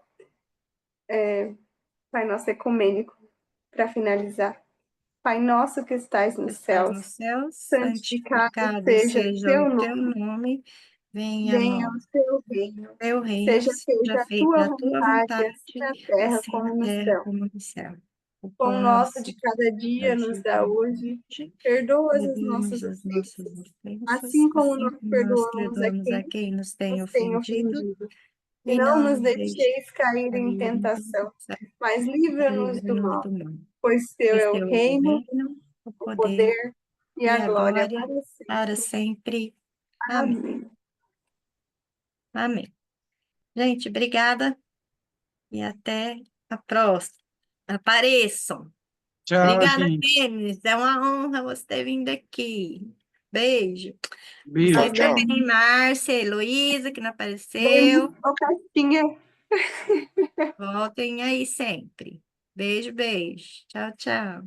Pai Nosso Ecumênico, para finalizar. Pai nosso que estais nos Estás nos céus, céus, santificado santificado seja o seja teu o teu nome, nome, venha venha o no teu reino, teu reino, seja seja feita a tua feita a tua vontade, vontade, assim na terra assim na como no terra céu. como no céu. O Pão pão nosso nosso de cada cada dia nos dia dá nos dá hoje, hoje, perdoa as perdoa-nos nossas as nossas ofensas, ofensas, assim como assim nós como nós perdoamos a perdoamos quem a quem nos tem nos tem ofendido, ofendido. E e não não nos nos deixe deixeis cair em cair em tentação, tentação, mas livra-nos do livra-nos mal, do mal. pois teu Pois é o teu é o reino, reino, o o poder poder e e a a glória glória para para sempre. sempre. Amém. Amém. Amém. Gente, obrigada e até a próxima. Apareçam. Tchau, Obrigada, gente. Denis. É uma honra você ter vindo aqui. Beijo. Beijo. Tchau, Vocês tchau. também, Márcia, Heloísa, que não Beijo, apareceu. ô Castinha. Voltem aí sempre. Beijo, beijo. Tchau, tchau.